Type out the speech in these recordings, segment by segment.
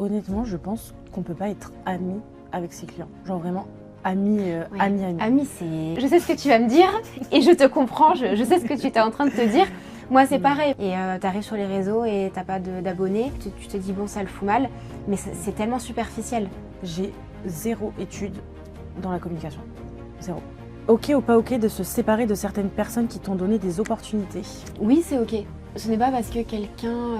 honnêtement, je pense qu'on peut pas être ami avec ses clients. Genre vraiment ami. Ami, c'est... Je sais ce que tu vas me dire et je te comprends, je sais ce que tu étais en train de te dire. Moi, c'est pareil. Et t'arrives sur les réseaux et t'as pas d'abonnés, tu te dis bon, ça le fout mal, mais c'est tellement superficiel. J'ai 0 étude dans la communication. 0. Ok ou pas ok de se séparer de certaines personnes qui t'ont donné des opportunités? Oui, c'est ok. Ce n'est pas parce que quelqu'un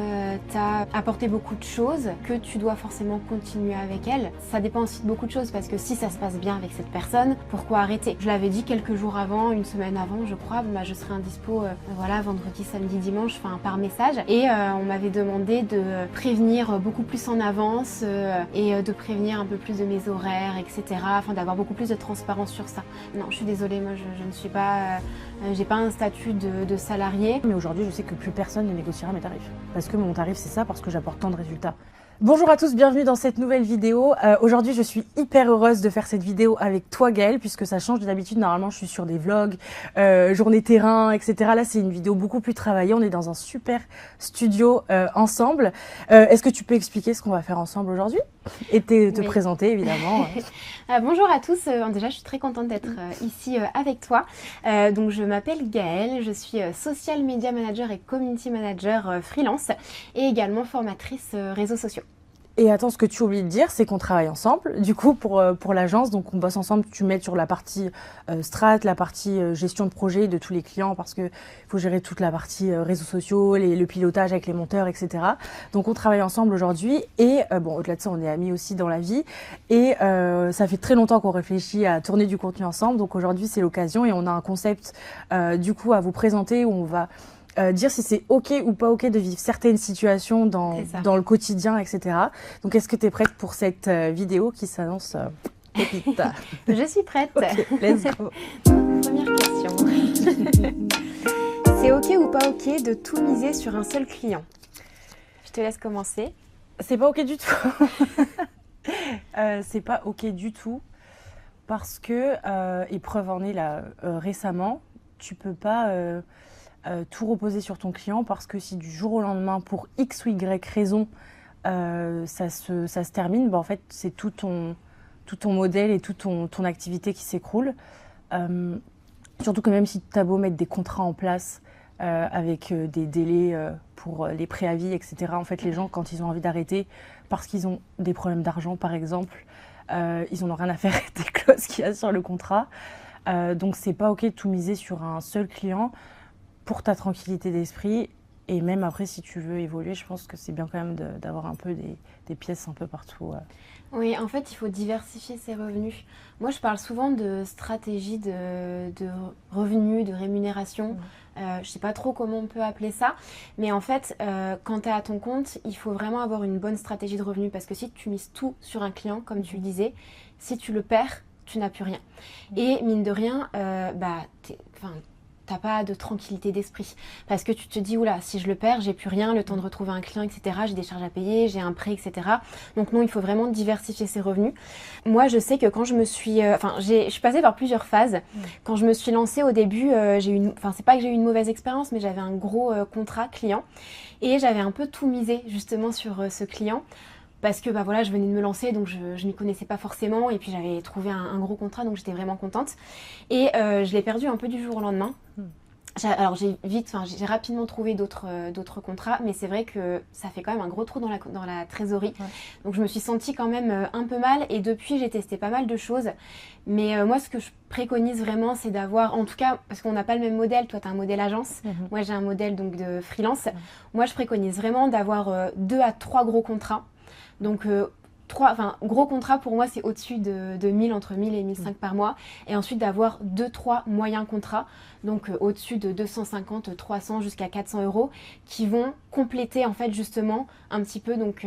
t'a apporté beaucoup de choses que tu dois forcément continuer avec elle. Ça dépend aussi de beaucoup de choses parce que si ça se passe bien avec cette personne, pourquoi arrêter? Je l'avais dit quelques jours avant, une semaine avant je crois, je serai indispo voilà, vendredi, samedi, dimanche, par message. Et on m'avait demandé de prévenir beaucoup plus en avance et de prévenir un peu plus de mes horaires, etc. Enfin d'avoir beaucoup plus de transparence sur ça. Non, je suis désolée, moi je ne suis pas... j'ai pas un statut de salarié. Mais aujourd'hui, je sais que plus personne ne négociera mes tarifs. Parce que mon tarif, c'est ça, parce que j'apporte tant de résultats. Bonjour à tous, bienvenue dans cette nouvelle vidéo. Aujourd'hui, je suis hyper heureuse de faire cette vidéo avec toi, Gaëlle, puisque ça change d'habitude. Normalement, je suis sur des vlogs, journée terrain, etc. Là, c'est une vidéo beaucoup plus travaillée. On est dans un super studio ensemble. Est-ce que tu peux expliquer ce qu'on va faire ensemble aujourd'hui? Et te présenter, évidemment. Bonjour à tous. Déjà, je suis très contente d'être ici avec toi. Donc, je m'appelle Gaëlle. Je suis social media manager et community manager freelance et également formatrice réseaux sociaux. Et attends, ce que tu oublies de dire, c'est qu'on travaille ensemble. Du coup, pour l'agence, donc on bosse ensemble. Tu m'aides sur la partie strat, la partie gestion de projet de tous les clients, parce que faut gérer toute la partie réseaux sociaux, le pilotage avec les monteurs, etc. Donc on travaille ensemble aujourd'hui. Et bon, au-delà de ça, on est amis aussi dans la vie. Et ça fait très longtemps qu'on réfléchit à tourner du contenu ensemble. Donc aujourd'hui, c'est l'occasion et on a un concept du coup à vous présenter où on va dire si c'est ok ou pas ok de vivre certaines situations dans le quotidien, etc. Donc, est-ce que tu es prête pour cette vidéo qui s'annonce pépite? Je suis prête. Okay, let's go. Première question. C'est ok ou pas ok de tout miser sur un seul client? Je te laisse commencer. C'est pas ok du tout. C'est pas ok du tout parce que, et preuve en est là récemment, tu peux pas... tout reposer sur ton client parce que si du jour au lendemain, pour X ou Y raison, ça se termine, en fait, c'est tout ton modèle et toute ton activité qui s'écroule. Surtout que même si tu as beau mettre des contrats en place avec des délais pour les préavis, etc., en fait, les gens, quand ils ont envie d'arrêter parce qu'ils ont des problèmes d'argent, par exemple, ils n'en ont rien à faire des clauses qu'il y a sur le contrat. Donc, c'est pas OK de tout miser sur un seul client pour ta tranquillité d'esprit. Et même après, si tu veux évoluer, je pense que c'est bien quand même d'avoir un peu des pièces un peu partout. Oui, en fait, il faut diversifier ses revenus. Moi, je parle souvent de stratégie de revenus, de rémunération. Je ne sais pas trop comment on peut appeler ça. Mais en fait, quand tu es à ton compte, il faut vraiment avoir une bonne stratégie de revenus. Parce que si tu mises tout sur un client, comme tu le disais, si tu le perds, tu n'as plus rien. Et mine de rien, t'as pas de tranquillité d'esprit parce que tu te dis oula, si je le perds, j'ai plus rien, le temps de retrouver un client, etc. J'ai des charges à payer, j'ai un prêt, etc. Donc non, il faut vraiment diversifier ses revenus. Moi, je sais que quand je me suis, je suis passée par plusieurs phases. Quand je me suis lancée au début, c'est pas que j'ai eu une mauvaise expérience, mais j'avais un gros contrat client et j'avais un peu tout misé justement sur ce client. Parce que je venais de me lancer, donc je m'y connaissais pas forcément. Et puis j'avais trouvé un gros contrat, donc j'étais vraiment contente. Et je l'ai perdu un peu du jour au lendemain. Alors j'ai rapidement trouvé d'autres contrats, mais c'est vrai que ça fait quand même un gros trou dans la trésorerie. Ouais. Donc je me suis sentie quand même un peu mal. Et depuis, j'ai testé pas mal de choses. Mais moi, ce que je préconise vraiment, c'est d'avoir, en tout cas, parce qu'on n'a pas le même modèle. Toi, tu as un modèle agence. Moi, j'ai un modèle donc de freelance. Moi, je préconise vraiment d'avoir 2 à 3 gros contrats. Donc, gros contrat pour moi, c'est au-dessus de 1000, entre 1000 et 1005 par mois. Et ensuite, d'avoir 2-3 moyens contrats, donc au-dessus de 250, 300 jusqu'à 400 euros, qui vont compléter, en fait, justement, un petit peu, donc,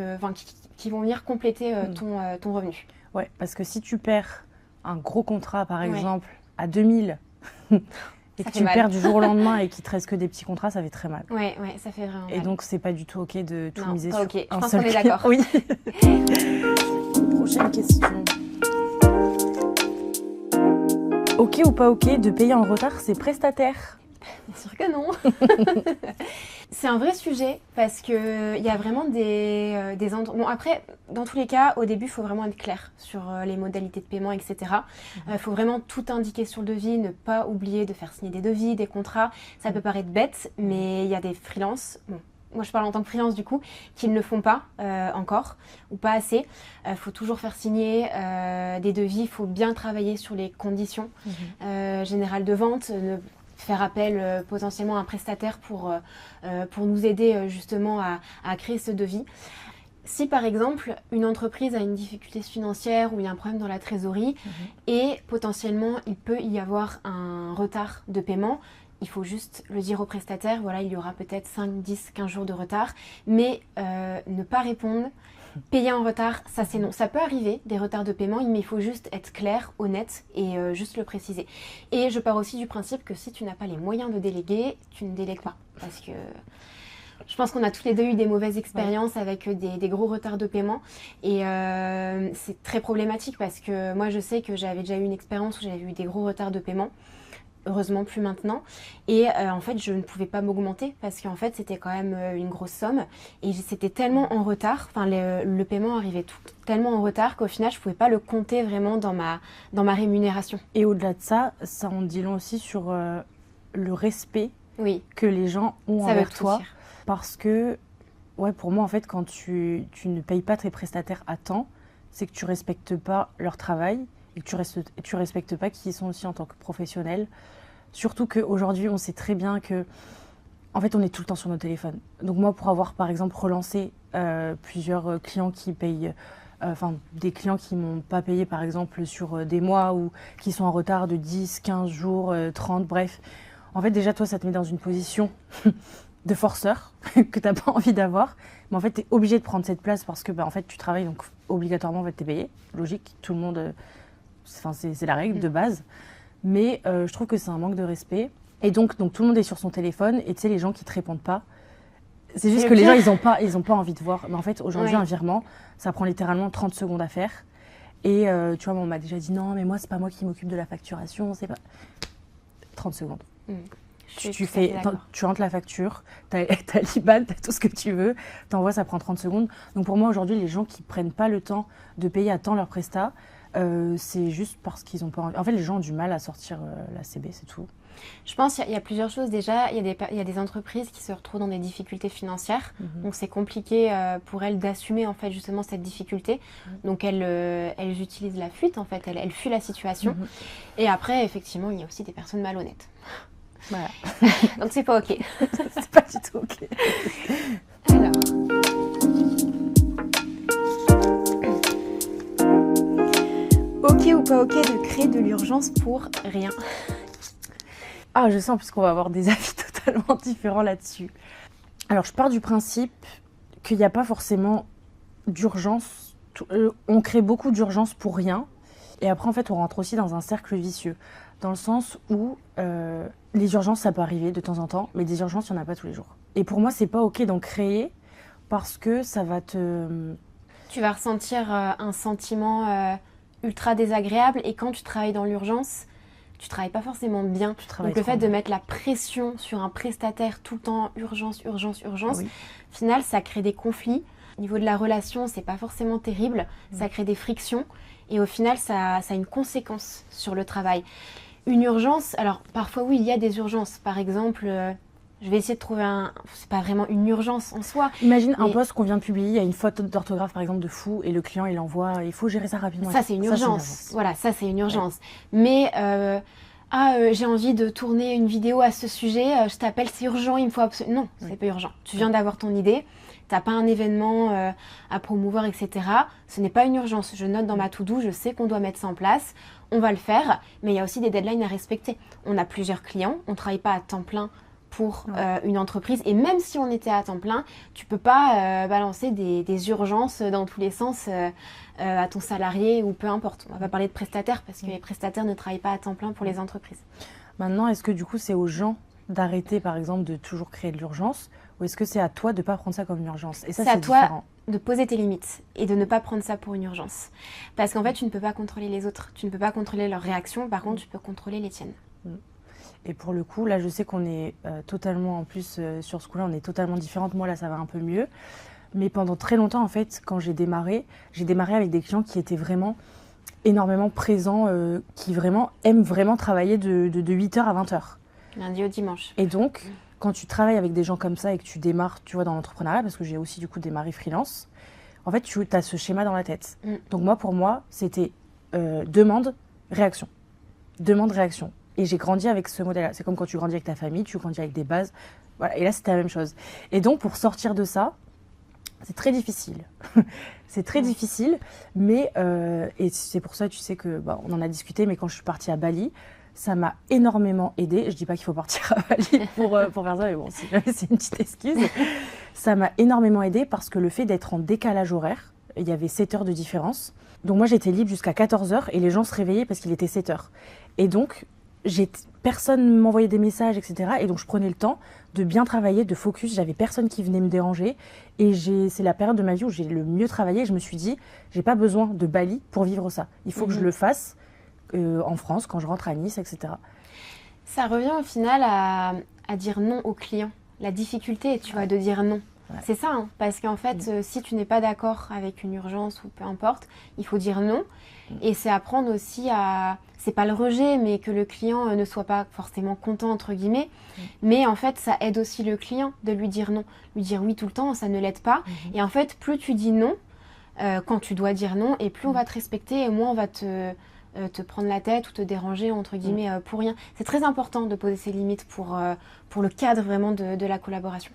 qui vont venir compléter ton revenu. Ouais, parce que si tu perds un gros contrat, par exemple, à 2000... et que tu perds du jour au lendemain et qu'il te reste que des petits contrats, ça fait très mal. Ouais, ça fait vraiment mal. Et donc, c'est pas du tout OK de tout miser sur un seul Je pense qu'on est d'accord. Oui. Prochaine question. OK ou pas OK de payer en retard ses prestataires? Bien sûr que non. C'est un vrai sujet parce qu'il y a vraiment des endroits... Bon, après, dans tous les cas, au début, il faut vraiment être clair sur les modalités de paiement, etc. Il faut vraiment tout indiquer sur le devis, ne pas oublier de faire signer des devis, des contrats. Ça peut paraître bête, mais il y a des freelances... Bon, moi, je parle en tant que freelance, du coup, qui ne le font pas encore ou pas assez. Faut toujours faire signer des devis. Il faut bien travailler sur les conditions générales de vente, faire appel potentiellement à un prestataire pour nous aider justement à créer ce devis. Si par exemple une entreprise a une difficulté financière ou il y a un problème dans la trésorerie et potentiellement il peut y avoir un retard de paiement, il faut juste le dire au prestataire, voilà, il y aura peut-être 5, 10, 15 jours de retard, mais ne pas répondre, payer en retard, ça c'est non. Ça peut arriver, des retards de paiement, mais il faut juste être clair, honnête et juste le préciser. Et je pars aussi du principe que si tu n'as pas les moyens de déléguer, tu ne délègues pas. Parce que je pense qu'on a tous les deux eu des mauvaises expériences avec des gros retards de paiement. Et c'est très problématique parce que moi je sais que j'avais déjà eu une expérience où j'avais eu des gros retards de paiement. Heureusement plus maintenant, et en fait je ne pouvais pas m'augmenter parce qu'en fait c'était quand même une grosse somme et c'était tellement en retard, enfin le paiement arrivait tellement en retard qu'au final je pouvais pas le compter vraiment dans ma rémunération. Et au-delà de ça, ça en dit long aussi sur le respect que les gens ont envers toi, parce que ouais, pour moi en fait quand tu ne payes pas tes prestataires à temps, c'est que tu respectes pas leur travail et que tu respectes pas qui ils sont aussi en tant que professionnels. Surtout qu'aujourd'hui, on sait très bien que, en fait, on est tout le temps sur nos téléphones. Donc moi, pour avoir, par exemple, relancé plusieurs clients qui payent, des clients qui m'ont pas payé, par exemple, sur des mois ou qui sont en retard de 10, 15 jours, 30, bref. En fait, déjà, toi, ça te met dans une position de forceur que tu n'as pas envie d'avoir. Mais en fait, tu es obligé de prendre cette place parce que, en fait, tu travailles, donc obligatoirement, en fait, tu es payé. Logique, tout le monde... c'est la règle de base. Mais je trouve que c'est un manque de respect. Et donc tout le monde est sur son téléphone. Et tu sais, les gens qui ne te répondent pas, c'est juste que les gens, ils ont pas envie de voir. Mais en fait, aujourd'hui, un virement, ça prend littéralement 30 secondes à faire. Et tu vois, on m'a déjà dit non, mais moi, c'est pas moi qui m'occupe de la facturation. C'est pas... 30 secondes. Tu rentres la facture, t'as l'IBAN, t'as tout ce que tu veux, t'envoies, ça prend 30 secondes. Donc pour moi, aujourd'hui, les gens qui prennent pas le temps de payer à temps leur prestat, c'est juste parce qu'ils ont pas envie. En fait, les gens ont du mal à sortir la CB, c'est tout. Je pense qu'il y a plusieurs choses. Déjà, il y a des entreprises qui se retrouvent dans des difficultés financières. Donc, c'est compliqué pour elles d'assumer en fait justement cette difficulté. Donc, elles utilisent la fuite en fait. Elles fuient la situation. Et après, effectivement, il y a aussi des personnes malhonnêtes. Voilà. Donc, c'est pas OK. C'est pas du tout OK. Alors... OK ou pas OK de créer de l'urgence pour rien? Ah, je sens puisqu'on va avoir des avis totalement différents là-dessus. Alors, je pars du principe qu'il n'y a pas forcément d'urgence. On crée beaucoup d'urgence pour rien. Et après, en fait, on rentre aussi dans un cercle vicieux. Dans le sens où les urgences, ça peut arriver de temps en temps, mais des urgences, il n'y en a pas tous les jours. Et pour moi, c'est pas OK d'en créer parce que ça va te... Tu vas ressentir un sentiment ultra désagréable et quand tu travailles dans l'urgence, tu travailles pas forcément bien. Donc le fait de mettre la pression sur un prestataire tout le temps, urgence, au final, ça crée des conflits. Au niveau de la relation, c'est pas forcément terrible. Ça crée des frictions et au final, ça a une conséquence sur le travail. Une urgence, alors parfois oui, il y a des urgences. Par exemple, je vais essayer de trouver c'est pas vraiment une urgence en soi. Imagine un post qu'on vient de publier, il y a une faute d'orthographe par exemple de fou et le client il envoie, il faut gérer ça rapidement. Ça c'est une urgence. Voilà, ça c'est une urgence. Ouais. Mais j'ai envie de tourner une vidéo à ce sujet, je t'appelle, c'est urgent, il me faut absolument... Non, c'est pas urgent. Tu viens d'avoir ton idée, t'as pas un événement à promouvoir, etc. Ce n'est pas une urgence. Je note dans ma to-do, je sais qu'on doit mettre ça en place, on va le faire, mais il y a aussi des deadlines à respecter. On a plusieurs clients, on travaille pas à temps plein pour une entreprise. Et même si on était à temps plein, tu peux pas balancer des urgences dans tous les sens à ton salarié ou peu importe. On va pas parler de prestataires parce que les prestataires ne travaillent pas à temps plein pour les entreprises. Maintenant, est-ce que du coup c'est aux gens d'arrêter par exemple de toujours créer de l'urgence ou est-ce que c'est à toi de ne pas prendre ça comme une urgence? Et ça, c'est à toi de poser tes limites et de ne pas prendre ça pour une urgence. Parce qu'en fait, tu ne peux pas contrôler les autres. Tu ne peux pas contrôler leurs réactions. Par contre, tu peux contrôler les tiennes. Et pour le coup, là, je sais qu'on est totalement, en plus, sur ce coup-là, on est totalement différentes. Moi, là, ça va un peu mieux. Mais pendant très longtemps, en fait, quand j'ai démarré avec des clients qui étaient vraiment énormément présents, qui vraiment aiment vraiment travailler de 8h à 20h. Lundi au dimanche. Et donc, quand tu travailles avec des gens comme ça et que tu démarres, tu vois, dans l'entrepreneuriat, parce que j'ai aussi du coup démarré freelance, en fait, tu as ce schéma dans la tête. Donc pour moi, c'était demande, réaction. Demande, réaction. Et j'ai grandi avec ce modèle-là. C'est comme quand tu grandis avec ta famille, tu grandis avec des bases. Voilà. Et là, c'était la même chose. Et donc, pour sortir de ça, c'est très difficile. C'est très difficile, mais et c'est pour ça, tu sais que on en a discuté, mais quand je suis partie à Bali, ça m'a énormément aidée. Je dis pas qu'il faut partir à Bali pour faire ça, mais bon, si jamais c'est une petite excuse. Ça m'a énormément aidée parce que le fait d'être en décalage horaire, il y avait 7 heures de différence. Donc moi, j'étais libre jusqu'à 14h et les gens se réveillaient parce qu'il était 7 heures. Et donc, personne m'envoyait des messages, etc. Et donc, je prenais le temps de bien travailler, de focus. J'avais personne qui venait me déranger. Et c'est la période de ma vie où j'ai le mieux travaillé. Je me suis dit, j'ai pas besoin de Bali pour vivre ça. Il faut que je le fasse en France, quand je rentre à Nice, etc. Ça revient au final à dire non aux clients. La difficulté, tu vois, de dire non. Ouais. C'est ça, hein, parce qu'en fait, si tu n'es pas d'accord avec une urgence ou peu importe, il faut dire non. Et c'est apprendre aussi à... C'est pas le rejet, mais que le client ne soit pas forcément content, entre guillemets. Mais en fait, ça aide aussi le client de lui dire non. Lui dire oui tout le temps, ça ne l'aide pas. Et en fait, plus tu dis non, quand tu dois dire non, et plus on va te respecter, et moins on va te prendre la tête ou te déranger, entre guillemets, pour rien. C'est très important de poser ses limites pour le cadre vraiment de la collaboration.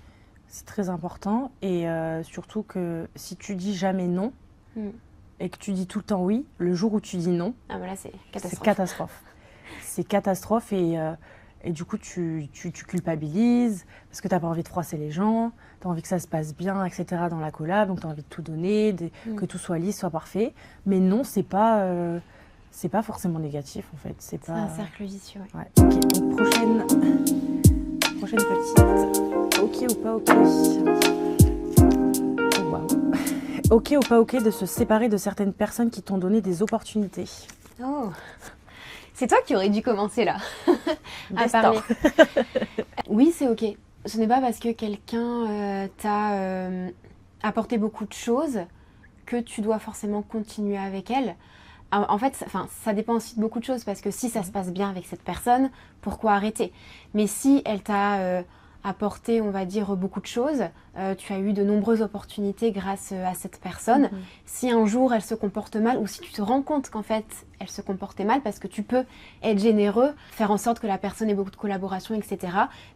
C'est très important, et surtout que si tu dis jamais non, et que tu dis tout le temps oui, le jour où tu dis non, là, c'est catastrophe. C'est catastrophe. C'est catastrophe, et du coup, tu culpabilises, parce que tu n'as pas envie de froisser les gens, tu as envie que ça se passe bien, etc. dans la collab, donc tu as envie de tout donner, que tout soit lisse, soit parfait. Mais non, c'est pas forcément négatif, en fait. C'est un cercle vicieux, ouais. Ok, donc prochaine petite. Ok ou pas ok? Oh, wow. Ok ou pas ok de se séparer de certaines personnes qui t'ont donné des opportunités? Oh, c'est toi qui aurais dû commencer là à parler. Oui, c'est ok. Ce n'est pas parce que quelqu'un t'a apporté beaucoup de choses que tu dois forcément continuer avec elle. En fait, ça dépend aussi de beaucoup de choses, parce que si ça se passe bien avec cette personne, pourquoi arrêter? Mais si elle t'a apporté, on va dire, beaucoup de choses, tu as eu de nombreuses opportunités grâce à cette personne. Si un jour elle se comporte mal, ou si tu te rends compte qu'en fait elle se comportait mal, parce que tu peux être généreux, faire en sorte que la personne ait beaucoup de collaboration, etc.,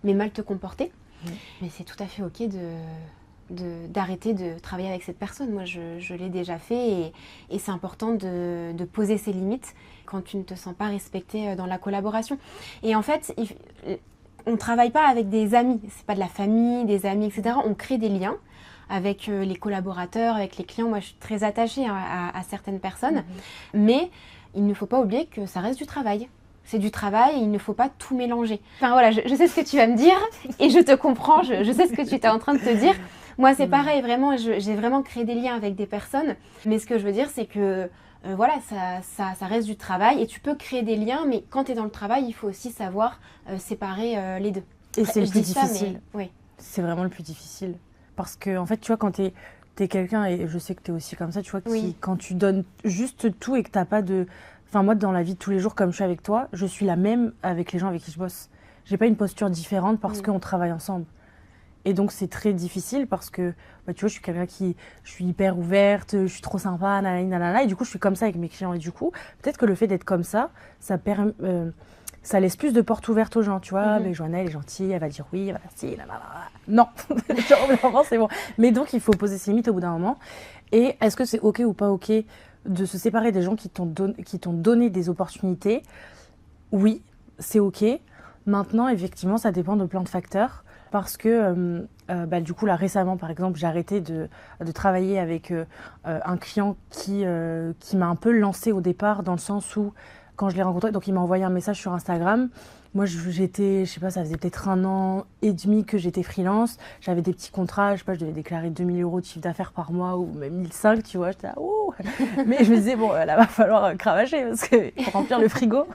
mais mal te comporter, mais c'est tout à fait ok d'arrêter de travailler avec cette personne. Moi, je l'ai déjà fait, et c'est important de poser ses limites quand tu ne te sens pas respecté dans la collaboration. Et en fait, on ne travaille pas avec des amis, c'est pas de la famille, des amis, etc. On crée des liens avec les collaborateurs, avec les clients. Moi, je suis très attachée à certaines personnes, mais il ne faut pas oublier que ça reste du travail. C'est du travail et il ne faut pas tout mélanger. Enfin voilà, je sais ce que tu vas me dire et je te comprends, je sais ce que tu es en train de te dire. Moi, c'est pareil, vraiment, j'ai vraiment créé des liens avec des personnes. Mais ce que je veux dire, c'est que voilà, ça reste du travail, et tu peux créer des liens, mais quand tu es dans le travail, il faut aussi savoir séparer les deux. Et c'est le plus difficile. Ça, mais, oui. C'est vraiment le plus difficile. Parce que, en fait, tu vois, quand t'es quelqu'un, et je sais que t'es aussi comme ça, tu vois, quand tu donnes juste tout et que t'as pas de... Enfin, moi, dans la vie de tous les jours, comme je suis avec toi, je suis la même avec les gens avec qui je bosse. J'ai pas une posture différente parce qu'on travaille ensemble. Et donc, c'est très difficile parce que, tu vois, je suis quelqu'un je suis hyper ouverte, je suis trop sympa, nanana, et du coup, je suis comme ça avec mes clients. Et du coup, peut-être que le fait d'être comme ça, ça laisse plus de portes ouvertes aux gens, tu vois. Mais Joanna, elle est gentille, elle va dire oui, elle va dire si, nanana. Non, genre, c'est bon. Mais donc, il faut poser ses limites au bout d'un moment. Et est-ce que c'est ok ou pas ok de se séparer des gens qui t'ont donné des opportunités? Oui, c'est ok. Maintenant, effectivement, ça dépend de plein de facteurs. Parce que du coup, là, récemment, par exemple, j'ai arrêté de travailler avec un client qui m'a un peu lancé au départ, dans le sens où, quand je l'ai rencontré, donc il m'a envoyé un message sur Instagram. Moi, j'étais, je sais pas, ça faisait peut-être 1 an et demi que j'étais freelance. J'avais des petits contrats, je sais pas, je devais déclarer 2 000 € de chiffre d'affaires par mois, ou même 1 500, tu vois. J'étais là, ouh. Mais je me disais, bon, là, va falloir cravacher, parce qu'il faut remplir le frigo.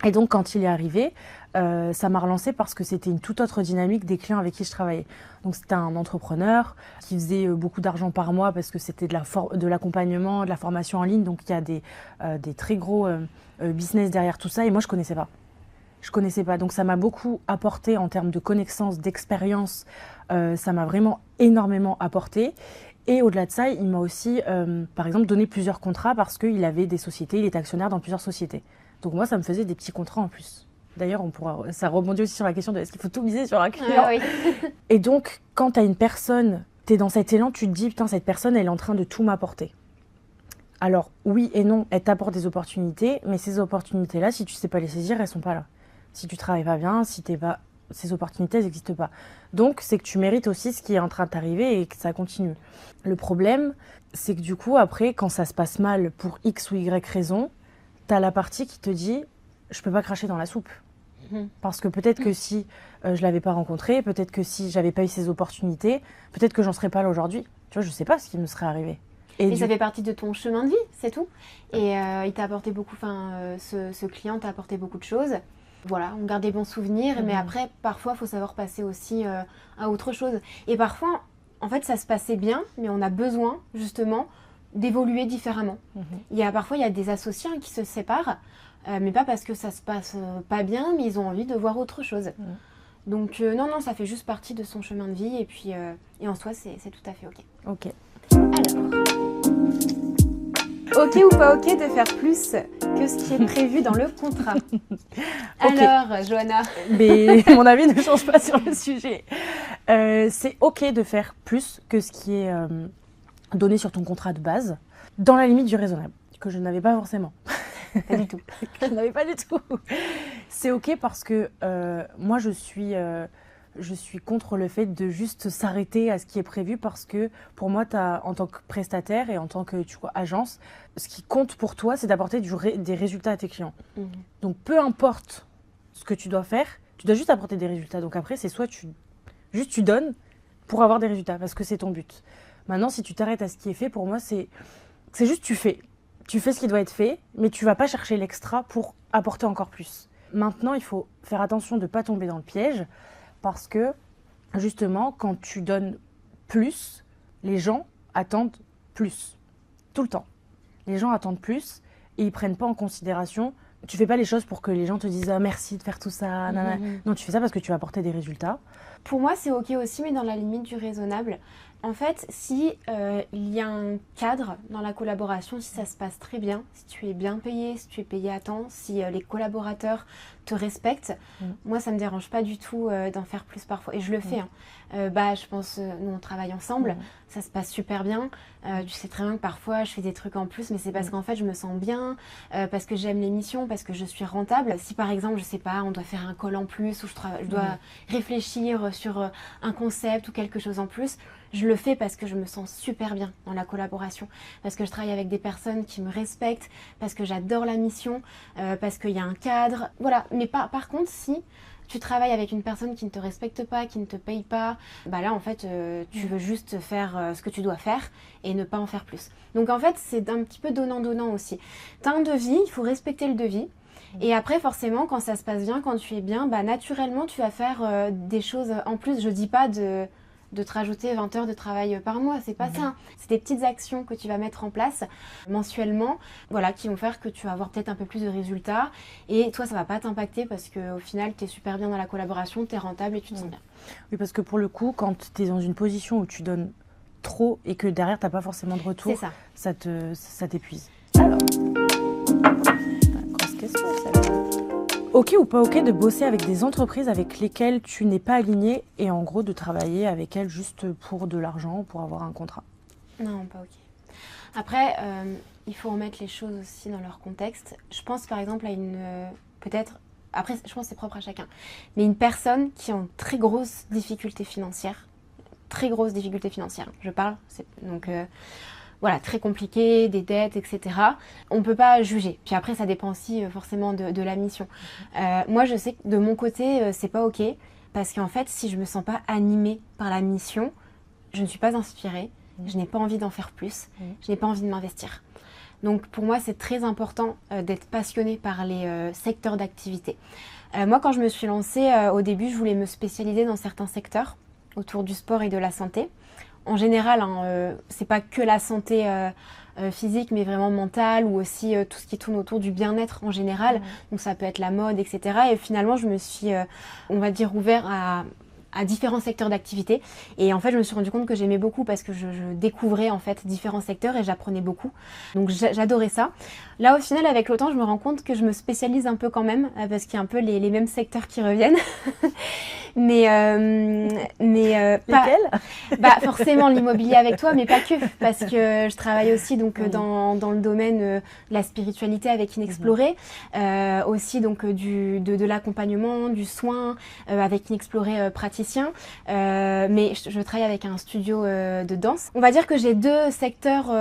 Et donc, quand il est arrivé, ça m'a relancée parce que c'était une toute autre dynamique des clients avec qui je travaillais. Donc, c'était un entrepreneur qui faisait beaucoup d'argent par mois parce que c'était de l'accompagnement, de la formation en ligne. Donc, il y a des très gros business derrière tout ça. Et moi, je connaissais pas. Je connaissais pas. Donc, ça m'a beaucoup apporté en termes de connaissances, d'expérience. Ça m'a vraiment énormément apporté. Et au-delà de ça, il m'a aussi, par exemple, donné plusieurs contrats parce qu'il avait des sociétés, il était actionnaire dans plusieurs sociétés. Donc moi, ça me faisait des petits contrats en plus. D'ailleurs, ça rebondit aussi sur la question de est-ce qu'il faut tout miser sur un client. Oui. Et donc, quand tu as une personne, tu es dans cet élan, tu te dis, putain, cette personne, elle est en train de tout m'apporter. Alors, oui et non, elle t'apporte des opportunités, mais ces opportunités-là, si tu ne sais pas les saisir, elles ne sont pas là. Si tu ne travailles pas bien, ces opportunités, elles n'existent pas. Donc, c'est que tu mérites aussi ce qui est en train de t'arriver et que ça continue. Le problème, c'est que du coup, après, quand ça se passe mal pour X ou Y raison, t'as la partie qui te dit je peux pas cracher dans la soupe. Parce que peut-être que si je l'avais pas rencontré, peut-être que si j'avais pas eu ces opportunités, peut-être que j'en serais pas là aujourd'hui. Tu vois, je sais pas ce qui me serait arrivé. Et ça fait partie de ton chemin de vie, c'est tout. Et il t'a apporté beaucoup, ce client t'a apporté beaucoup de choses. Voilà, on garde des bons souvenirs, mais après, parfois, il faut savoir passer aussi à autre chose. Et parfois, en fait, ça se passait bien, mais on a besoin, justement, d'évoluer différemment. Parfois, il y a des associés qui se séparent, mais pas parce que ça se passe pas bien, mais ils ont envie de voir autre chose. Donc non, ça fait juste partie de son chemin de vie, et puis et en soi, c'est tout à fait OK. Ok. Alors, OK ou pas OK de faire plus que ce qui est prévu dans le contrat? Okay. Alors, Johanna. Mais mon avis ne change pas sur le sujet. C'est OK de faire plus que ce qui est donné sur ton contrat de base, dans la limite du raisonnable, que je n'avais pas forcément. Pas du tout. Je n'avais pas du tout. C'est OK parce que moi, je suis contre le fait de juste s'arrêter à ce qui est prévu parce que pour moi, en tant que prestataire et en tant que agence, ce qui compte pour toi, c'est d'apporter des résultats à tes clients. Donc, peu importe ce que tu dois faire, tu dois juste apporter des résultats. Donc après, c'est soit tu donnes pour avoir des résultats parce que c'est ton but. Maintenant, si tu t'arrêtes à ce qui est fait, pour moi, c'est juste tu fais. Tu fais ce qui doit être fait, mais tu vas pas chercher l'extra pour apporter encore plus. Maintenant, il faut faire attention de ne pas tomber dans le piège parce que, justement, quand tu donnes plus, les gens attendent plus. Tout le temps. Les gens attendent plus et ils prennent pas en considération. Tu fais pas les choses pour que les gens te disent « Ah, merci de faire tout ça. » Non, tu fais ça parce que tu vas apporter des résultats. Pour moi, c'est OK aussi, mais dans la limite du raisonnable. En fait, si il y a un cadre dans la collaboration, si ça se passe très bien, si tu es bien payé, si tu es payé à temps, si les collaborateurs te respectent, moi, ça me dérange pas du tout d'en faire plus parfois. Et je le fais. Je pense, nous, on travaille ensemble, ça se passe super bien. Tu sais très bien que parfois, je fais des trucs en plus, mais c'est parce qu'en fait, je me sens bien, parce que j'aime l'émission, parce que je suis rentable. Si par exemple, je sais pas, on doit faire un call en plus, ou je dois réfléchir sur un concept ou quelque chose en plus, je le fais parce que je me sens super bien dans la collaboration, parce que je travaille avec des personnes qui me respectent, parce que j'adore la mission, parce qu'il y a un cadre, voilà. Mais par contre, si tu travailles avec une personne qui ne te respecte pas, qui ne te paye pas, là en fait tu veux juste faire ce que tu dois faire et ne pas en faire plus. Donc en fait c'est un petit peu donnant-donnant aussi. Tu as un devis, il faut respecter le devis. Et après, forcément, quand ça se passe bien, quand tu es bien, naturellement, tu vas faire des choses en plus. Je dis pas de te rajouter 20 heures de travail par mois, c'est pas ça. C'est des petites actions que tu vas mettre en place mensuellement, qui vont faire que tu vas avoir peut-être un peu plus de résultats. Et toi, ça va pas t'impacter parce qu'au final, tu es super bien dans la collaboration, tu es rentable et tu te sens bien. Oui, parce que pour le coup, quand tu es dans une position où tu donnes trop et que derrière, tu n'as pas forcément de retour, ça t'épuise. Alors... OK ou pas OK de bosser avec des entreprises avec lesquelles tu n'es pas aligné et en gros de travailler avec elles juste pour de l'argent, pour avoir un contrat? Non, pas OK. Après, il faut remettre les choses aussi dans leur contexte. Je pense par exemple à après je pense que c'est propre à chacun, mais une personne qui a une très grosse difficulté financière, je parle, très compliqué, des dettes, etc. On ne peut pas juger. Puis après, ça dépend aussi forcément de la mission. Moi, je sais que de mon côté, c'est pas OK. Parce qu'en fait, si je me sens pas animée par la mission, je ne suis pas inspirée. Je n'ai pas envie d'en faire plus. Je n'ai pas envie de m'investir. Donc pour moi, c'est très important d'être passionné par les secteurs d'activité. Moi, quand je me suis lancée, au début, je voulais me spécialiser dans certains secteurs autour du sport et de la santé. En général, c'est pas que la santé physique, mais vraiment mentale, ou aussi tout ce qui tourne autour du bien-être en général. Donc ça peut être la mode, etc. Et finalement, je me suis, on va dire, ouvert à différents secteurs d'activité. Et en fait, je me suis rendu compte que j'aimais beaucoup parce que je découvrais en fait différents secteurs et j'apprenais beaucoup. Donc j'adorais ça. Là, au final, avec le temps, je me rends compte que je me spécialise un peu quand même parce qu'il y a un peu les mêmes secteurs qui reviennent. mais Lesquels? Bah forcément l'immobilier avec toi, mais pas que, parce que je travaille aussi donc dans le domaine de la spiritualité avec Inexploré, aussi donc de l'accompagnement, du soin avec Inexploré praticien, mais je travaille avec un studio de danse. On va dire que j'ai deux secteurs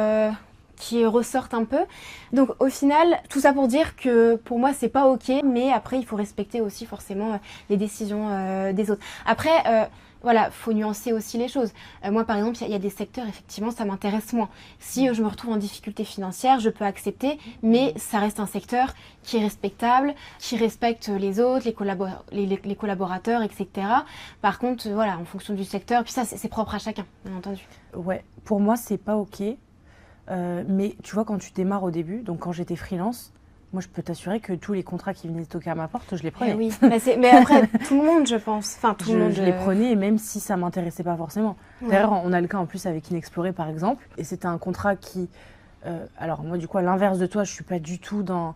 qui ressortent un peu. Donc au final, tout ça pour dire que pour moi c'est pas ok, mais après il faut respecter aussi forcément les décisions des autres. Après voilà, faut nuancer aussi les choses. Moi par exemple, il y a des secteurs effectivement ça m'intéresse moins. Si je me retrouve en difficulté financière, je peux accepter, mais ça reste un secteur qui est respectable, qui respecte les autres, les collaborateurs, etc. Par contre, voilà, en fonction du secteur, puis ça c'est propre à chacun, bien entendu. Ouais, pour moi c'est pas ok. Mais tu vois, quand tu démarres au début, donc quand j'étais freelance, moi je peux t'assurer que tous les contrats qui venaient toquer à ma porte, je les prenais. Oui, mais après, tout le monde, je pense. Enfin, tout le monde. Je les prenais, et même si ça m'intéressait pas forcément. Ouais. D'ailleurs, on a le cas en plus avec Inexploré par exemple, et c'était un contrat qui. Alors, moi, du coup, à l'inverse de toi, je suis pas du tout dans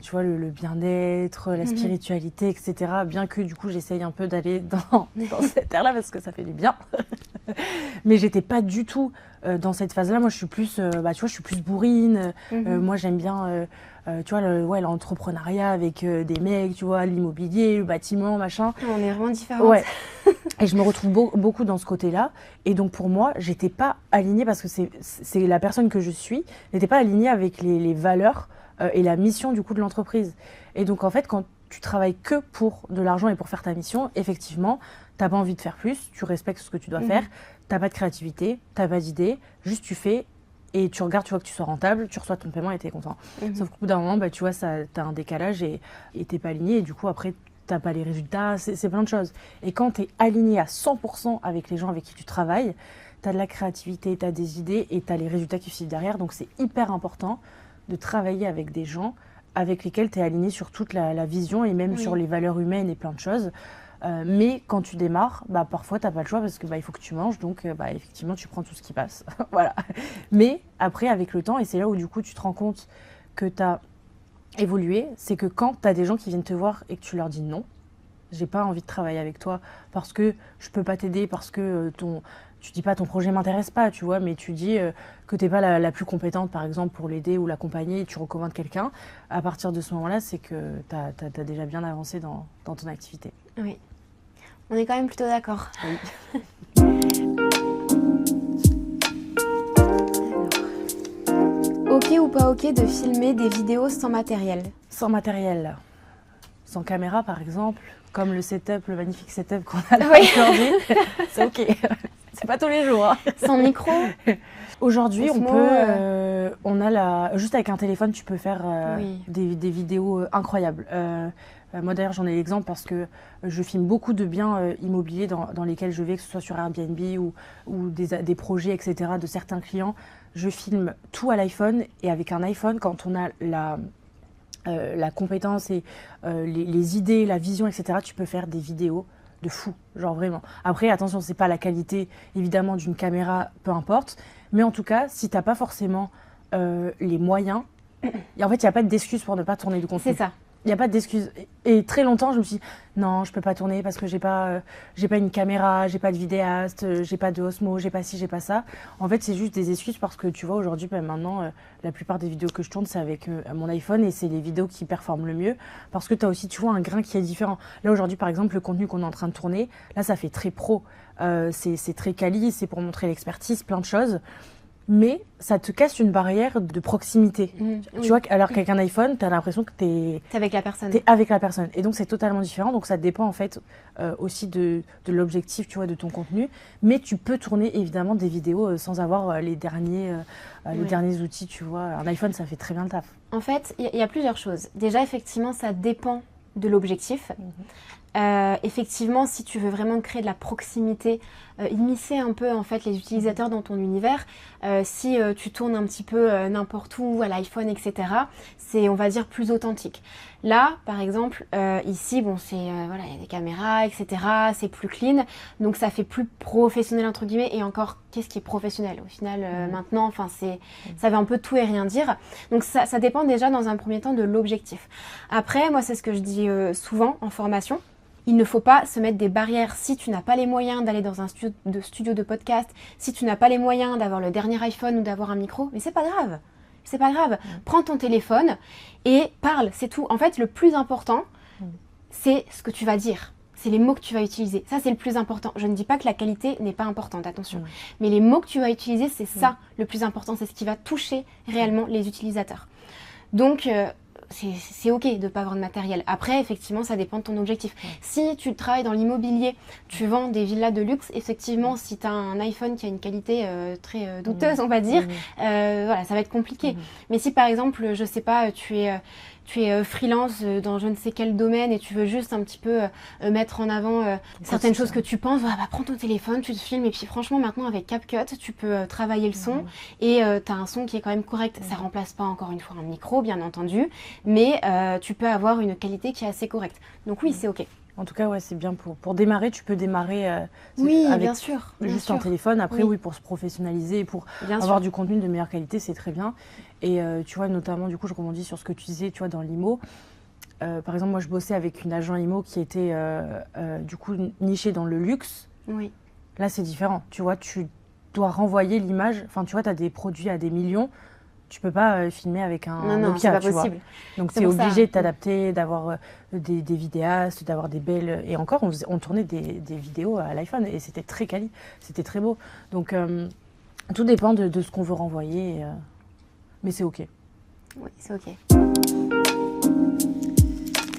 tu vois, le bien-être, la spiritualité, etc. Bien que du coup, j'essaye un peu d'aller dans cette ère-là parce que ça fait du bien. Mais j'étais pas du tout dans cette phase-là. Moi, je suis plus, tu vois, je suis plus bourrine. Moi, j'aime bien, tu vois, l'entrepreneuriat avec des mecs, tu vois, l'immobilier, le bâtiment, machin. On est vraiment différentes. Ouais. Et je me retrouve beaucoup dans ce côté-là. Et donc, pour moi, j'étais pas alignée parce que c'est la personne que je suis, n'était pas alignée avec les valeurs et la mission du coup de l'entreprise. Et donc en fait, quand tu travailles que pour de l'argent et pour faire ta mission, effectivement, t'as pas envie de faire plus, tu respectes ce que tu dois faire, t'as pas de créativité, t'as pas d'idée, juste tu fais et tu regardes, tu vois que tu sois rentable, tu reçois ton paiement et t'es content. Sauf qu'au bout d'un moment, tu vois, t'as un décalage et t'es pas aligné et du coup après t'as pas les résultats, c'est plein de choses. Et quand t'es aligné à 100% avec les gens avec qui tu travailles, t'as de la créativité, t'as des idées et t'as les résultats qui suivent derrière, donc c'est hyper important de travailler avec des gens avec lesquels tu es aligné sur toute la vision et même sur les valeurs humaines et plein de choses. Mais quand tu démarres, parfois tu n'as pas le choix parce que il faut que tu manges, donc effectivement tu prends tout ce qui passe. Voilà. Mais après, avec le temps, et c'est là où du coup tu te rends compte que tu as évolué, c'est que quand tu as des gens qui viennent te voir et que tu leur dis non, j'ai pas envie de travailler avec toi parce que je peux pas t'aider, parce que tu dis pas ton projet m'intéresse pas, tu vois, mais tu dis que t'es pas la plus compétente, par exemple, pour l'aider ou l'accompagner et tu recommandes quelqu'un. À partir de ce moment-là, c'est que t'as déjà bien avancé dans ton activité. Oui. On est quand même plutôt d'accord. Oui. Ok ou pas ok de filmer des vidéos sans matériel? Sans matériel. Sans caméra, par exemple, comme le magnifique setup qu'on a là aujourd'hui, c'est ok. C'est pas tous les jours. Hein. Sans micro. Aujourd'hui, on a juste avec un téléphone, tu peux faire des vidéos incroyables. Moi d'ailleurs, j'en ai l'exemple parce que je filme beaucoup de biens immobiliers dans lesquels je vais, que ce soit sur Airbnb ou des projets, etc. de certains clients. Je filme tout à l'iPhone et avec un iPhone, quand on a la compétence et les idées, la vision, etc., tu peux faire des vidéos de fou, genre vraiment. Après, attention, c'est pas la qualité, évidemment, d'une caméra, peu importe, mais en tout cas, si t'as pas forcément les moyens, et en fait, il n'y a pas d'excuse pour ne pas tourner du contenu. C'est ça. Il n'y a pas d'excuse. Et très longtemps, je me suis dit, non, je peux pas tourner parce que j'ai pas une caméra, j'ai pas de vidéaste, j'ai pas de Osmo, j'ai pas ci, j'ai pas ça. En fait, c'est juste des excuses parce que tu vois, aujourd'hui, maintenant, la plupart des vidéos que je tourne, c'est avec mon iPhone et c'est les vidéos qui performent le mieux parce que tu as aussi, tu vois, un grain qui est différent. Là, aujourd'hui, par exemple, le contenu qu'on est en train de tourner, là, ça fait très pro. C'est très quali, c'est pour montrer l'expertise, plein de choses. mais ça te casse une barrière de proximité. Tu vois, alors qu'avec un iPhone, tu as l'impression que tu T'es avec la personne. T'es avec la personne. Et donc, c'est totalement différent. Donc, ça dépend en fait aussi de l'objectif, tu vois, de ton contenu. Mais tu peux tourner évidemment des vidéos sans avoir les derniers outils, tu vois. Un iPhone, ça fait très bien le taf. En fait, il y a plusieurs choses. Déjà, effectivement, ça dépend de l'objectif. Effectivement, si tu veux vraiment créer de la proximité, immiscer un peu en fait les utilisateurs dans ton univers, si tu tournes un petit peu n'importe où, à l'iPhone, etc., c'est, on va dire, plus authentique. Là, par exemple, ici, bon, c'est voilà, il y a des caméras, etc., c'est plus clean, donc ça fait plus professionnel entre guillemets. Et encore, qu'est-ce qui est professionnel au final maintenant, enfin ça veut un peu tout et rien dire. Donc ça dépend déjà dans un premier temps de l'objectif. Après, moi, c'est ce que je dis souvent en formation. Il ne faut pas se mettre des barrières. Si tu n'as pas les moyens d'aller dans un studio de podcast, si tu n'as pas les moyens d'avoir le dernier iPhone ou d'avoir un micro, mais c'est pas grave. C'est pas grave. Prends ton téléphone et parle, c'est tout. En fait, le plus important, c'est ce que tu vas dire. C'est les mots que tu vas utiliser. Ça, c'est le plus important. Je ne dis pas que la qualité n'est pas importante, attention. Mais les mots que tu vas utiliser, c'est ça le plus important. C'est ce qui va toucher réellement les utilisateurs. Donc, c'est ok de ne pas avoir de matériel. Après, effectivement, ça dépend de ton objectif. Si tu travailles dans l'immobilier, tu vends des villas de luxe, effectivement, si tu as un iPhone qui a une qualité très douteuse, on va dire, voilà, ça va être compliqué. Mais si par exemple, je sais pas, tu es freelance dans je ne sais quel domaine et tu veux juste un petit peu mettre en avant certaines choses que tu penses, voilà, bah, prends ton téléphone, tu te filmes et puis franchement maintenant avec CapCut, tu peux travailler le son et tu as un son qui est quand même correct. Ça remplace pas encore une fois un micro, bien entendu, mais tu peux avoir une qualité qui est assez correcte. Donc oui, c'est ok. En tout cas, ouais, c'est bien pour démarrer. Tu peux démarrer oui, avec bien sûr, juste un téléphone. Après, oui, pour se professionnaliser et pour avoir du contenu de meilleure qualité, c'est très bien. Et tu vois, notamment, du coup, je rebondis sur ce que tu disais, tu vois, dans l'IMO. Par exemple, moi, je bossais avec une agent IMO qui était, du coup, nichée dans le luxe. Oui. Là, c'est différent. Tu vois, tu dois renvoyer l'image. Enfin, tu vois, tu as des produits à des millions. Tu peux pas filmer avec un non, Nokia, c'est pas tu possible. vois. Donc, tu es obligé de t'adapter, d'avoir des vidéastes, d'avoir des belles... Et encore, on tournait des vidéos à l'iPhone et c'était très quali, c'était très beau. Donc, tout dépend de ce qu'on veut renvoyer. Mais c'est OK. Oui, c'est OK.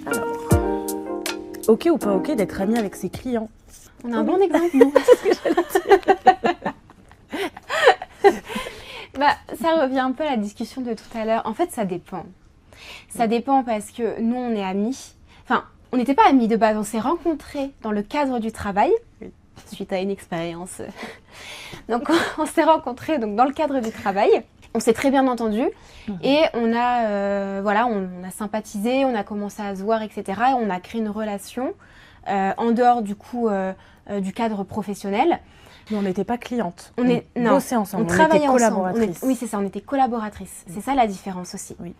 Alors, OK ou pas OK d'être ami avec ses clients? On a un bon exemple, nous. C'est ce que j'allais dire. Bah, ça revient un peu à la discussion de tout à l'heure. En fait, ça dépend. Ça dépend parce que nous, on est amis. Enfin, on n'était pas amis de base. On s'est rencontrés dans le cadre du travail, suite à une expérience. Donc, on s'est rencontrés donc, dans le cadre du travail. On s'est très bien entendu et on a, on a sympathisé, on a commencé à se voir, etc. Et on a créé une relation en dehors du coup du cadre professionnel. Mais on n'était pas clientes. On bossait ensemble. On travaillait était collaboratrices. ensemble. Oui, c'est ça, on était collaboratrices. C'est ça la différence aussi. Oui.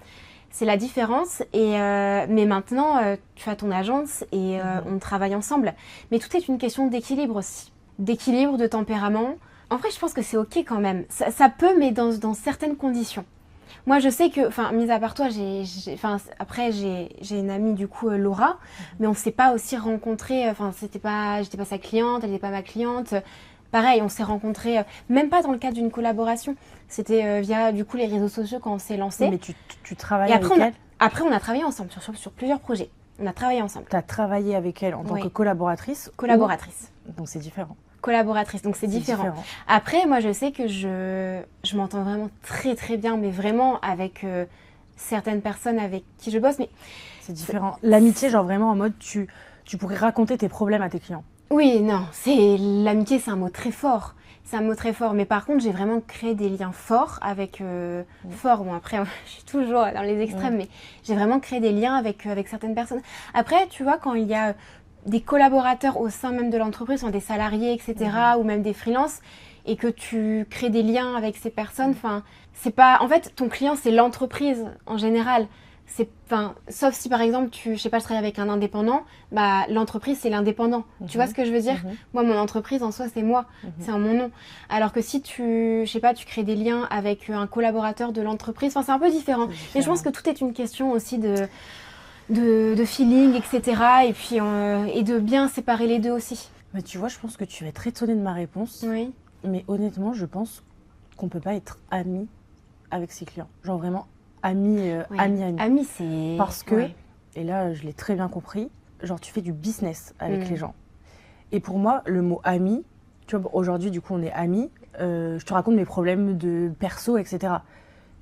C'est la différence. Et, mais maintenant, tu as ton agence et on travaille ensemble. Mais tout est une question d'équilibre aussi. D'équilibre, de tempérament. En vrai, je pense que c'est OK quand même. Ça peut, mais dans certaines conditions. Moi, je sais que, enfin, mis à part toi, après, j'ai une amie, du coup, Laura, mais on ne s'est pas aussi rencontrés, enfin, j'étais pas sa cliente, elle n'était pas ma cliente. Pareil, on s'est rencontrés, même pas dans le cadre d'une collaboration. C'était via, du coup, les réseaux sociaux quand on s'est lancé. Mais tu travailles avec elle? Après, on a travaillé ensemble sur plusieurs projets. On a travaillé ensemble. Tu as travaillé avec elle en tant que collaboratrice? Collaboratrice. Donc, c'est différent. Collaboratrice, donc c'est différent. Après, moi, je sais que je m'entends vraiment très, très bien, mais vraiment avec certaines personnes avec qui je bosse. Mais c'est différent. L'amitié, genre vraiment en mode, tu pourrais raconter tes problèmes à tes clients. Oui, non, l'amitié, c'est un mot très fort. C'est un mot très fort. Mais par contre, j'ai vraiment créé des liens forts avec... forts, bon après, je suis toujours dans les extrêmes, mais j'ai vraiment créé des liens avec certaines personnes. Après, tu vois, quand il y a des collaborateurs au sein même de l'entreprise, sont des salariés, etc., ou même des freelances, et que tu crées des liens avec ces personnes, enfin, c'est pas... En fait, ton client, c'est l'entreprise en général. Sauf si par exemple, je sais pas, je travaille avec un indépendant, bah l'entreprise c'est l'indépendant. Tu vois ce que je veux dire? Moi, mon entreprise en soi, c'est moi, c'est en mon nom. Alors que si je sais pas, tu crées des liens avec un collaborateur de l'entreprise, enfin c'est un peu différent. Et je pense que tout est une question aussi de feeling, etc. Et puis et de bien séparer les deux aussi. Mais tu vois, je pense que tu vas être étonnée de ma réponse. Oui. Mais honnêtement, je pense qu'on peut pas être ami avec ses clients. Genre vraiment ami, Ouais. ami. Ami, c'est... Parce que, Ouais. et là je l'ai très bien compris, genre tu fais du business avec Mm. les gens. Et pour moi, le mot ami, tu vois, aujourd'hui du coup on est amis, je te raconte mes problèmes de perso, etc.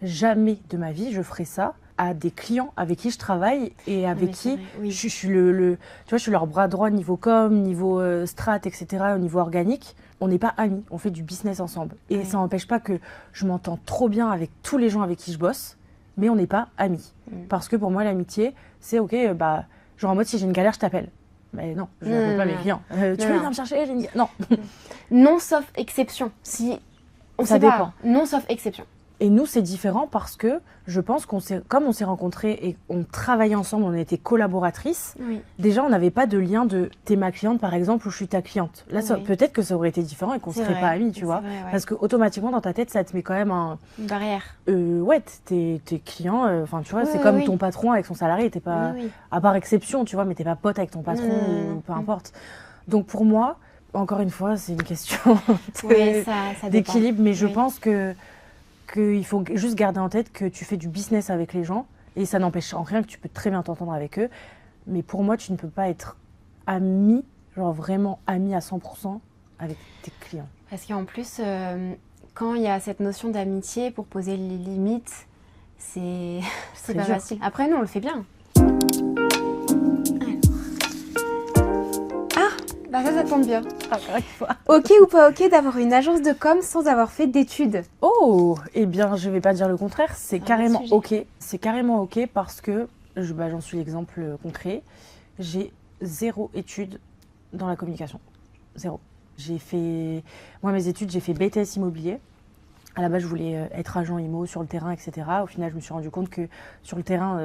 Jamais de ma vie je ferai ça à des clients avec qui je travaille et Non, avec mais c'est qui vrai, oui. je suis tu vois, je suis leur bras droit niveau com, niveau strat, etc., au niveau organique. On n'est pas amis, on fait du business ensemble. Et Ouais. ça n'empêche pas que je m'entends trop bien avec tous les gens avec qui je bosse, mais on n'est pas amis. Mm. Parce que pour moi, l'amitié, c'est ok, bah, genre en mode si j'ai une galère, je t'appelle. Mais non, je n'appelle pas mes clients. Tu veux venir me chercher? J'ai une Non. Non, sauf exception. Si... On Ça sait dépend. pas. Non, sauf exception. Et nous, c'est différent parce que je pense comme on s'est rencontrés et on travaillait ensemble, on était collaboratrices, Oui. déjà, on n'avait pas de lien de t'es ma cliente, par exemple, ou je suis ta cliente. Là, Oui. peut-être que ça aurait été différent et qu'on ne C'est serait vrai. pas amis, tu C'est vois. vrai, ouais. Parce que automatiquement, dans ta tête, ça te met quand même un. Une barrière. Ouais, t'es client, enfin, tu vois, Oui, c'est oui, comme oui. ton patron avec son salarié, t'es pas. Oui, oui. À part exception, tu vois, mais t'es pas pote avec ton patron Non. ou peu importe. Donc pour moi, encore une fois, c'est une question Oui, ça dépend. d'équilibre, mais je Oui. pense qu'il faut juste garder en tête que tu fais du business avec les gens et ça n'empêche en rien que tu peux très bien t'entendre avec eux. Mais pour moi, tu ne peux pas être ami, genre vraiment ami à 100% avec tes clients. Parce qu'en plus, quand il y a cette notion d'amitié, pour poser les limites, c'est C'est pas dur. facile. Après, nous, on le fait bien. Bah ça tombe bien. Ok ou pas ok d'avoir une agence de com sans avoir fait d'études? Oh, eh bien, je vais pas dire le contraire, c'est Un carrément autre sujet. ok. C'est carrément ok parce que, j'en suis l'exemple concret, j'ai 0 études dans la communication. 0. Moi mes études, j'ai fait BTS immobilier. À la base, je voulais être agent IMO sur le terrain, etc. Au final, je me suis rendu compte que sur le terrain,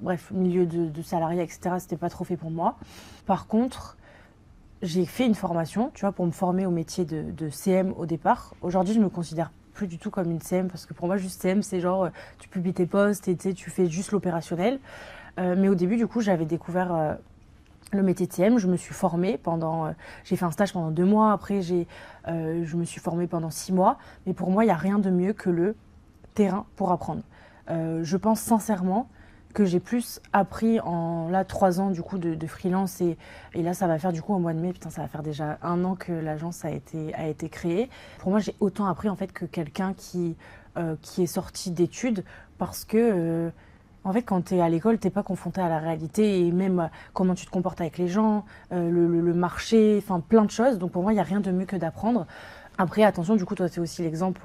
bref, milieu de salariat, etc., c'était pas trop fait pour moi. Par contre, j'ai fait une formation, tu vois, pour me former au métier de CM au départ. Aujourd'hui, je me considère plus du tout comme une CM parce que pour moi, juste CM, c'est genre, tu publies tes posts et tu sais, tu fais juste l'opérationnel. Mais au début, du coup, j'avais découvert le métier de CM. Je me suis formée j'ai fait un stage pendant 2 mois. Après, je me suis formée pendant 6 mois. Mais pour moi, il n'y a rien de mieux que le terrain pour apprendre. Je pense sincèrement que j'ai plus appris en 3 ans du coup de freelance et là ça va faire du coup au mois de mai, putain ça va faire déjà 1 an que l'agence a été créée. Pour moi j'ai autant appris en fait que quelqu'un qui est sorti d'études parce que en fait quand tu es à l'école t'es pas confronté à la réalité et même comment tu te comportes avec les gens, le marché, enfin plein de choses. Donc pour moi il n'y a rien de mieux que d'apprendre. Après attention du coup toi c'est aussi l'exemple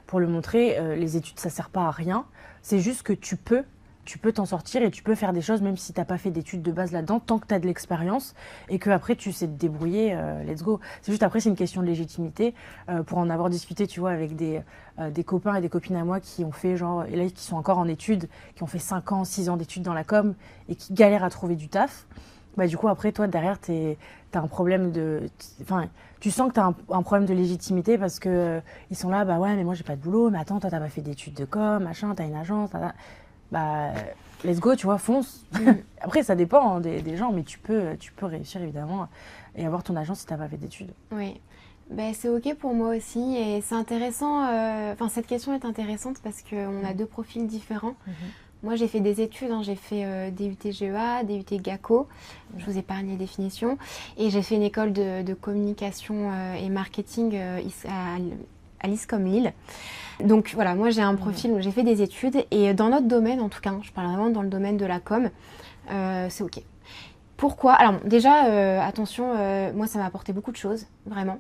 pour le montrer, les études ça sert pas à rien, c'est juste que tu peux t'en sortir et tu peux faire des choses même si tu n'as pas fait d'études de base là-dedans, tant que tu as de l'expérience et que après tu sais te débrouiller, let's go. C'est juste après, c'est une question de légitimité. Pour en avoir discuté, tu vois, avec des copains et des copines à moi qui ont fait genre, et là qui sont encore en études, qui ont fait 5 ans, 6 ans d'études dans la com et qui galèrent à trouver du taf. Bah, du coup, après, toi, derrière, t'as un problème Enfin, tu sens que t'as un problème de légitimité parce que ils sont là, bah ouais, mais moi, j'ai pas de boulot, mais attends, toi, t'as pas fait d'études de com, machin, t'as une agence, bah, let's go, tu vois, fonce. Après, ça dépend des gens, mais tu peux réussir, évidemment, et avoir ton agence si t'as pas fait d'études. Oui. Ben, c'est ok pour moi aussi et c'est intéressant, enfin cette question est intéressante parce qu'on a 2 profils différents. Moi j'ai fait des études, j'ai fait DUT GEA, DUT GACO, je vous épargne les définitions, et j'ai fait une école de communication et marketing à l'ISCOM Lille. Donc voilà, moi j'ai un profil où j'ai fait des études et dans notre domaine en tout cas, je parle vraiment dans le domaine de la com, c'est ok. Pourquoi? Alors déjà, attention, moi ça m'a apporté beaucoup de choses, vraiment.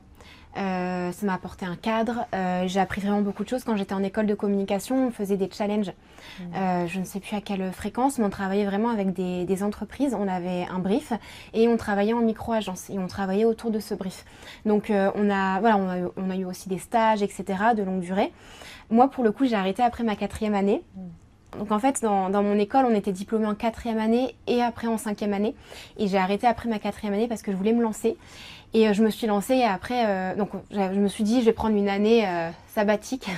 Ça m'a apporté un cadre, j'ai appris vraiment beaucoup de choses. Quand j'étais en école de communication, on faisait des challenges, je ne sais plus à quelle fréquence, mais on travaillait vraiment avec des entreprises, on avait un brief et on travaillait en micro-agence et on travaillait autour de ce brief. Donc on a eu aussi des stages, etc. de longue durée. Moi pour le coup j'ai arrêté après ma 4e année. Donc en fait, dans mon école, on était diplômés en 4e année et après en 5e année. Et j'ai arrêté après ma 4e année parce que je voulais me lancer. Et je me suis lancée et après, donc je me suis dit, je vais prendre une année sabbatique.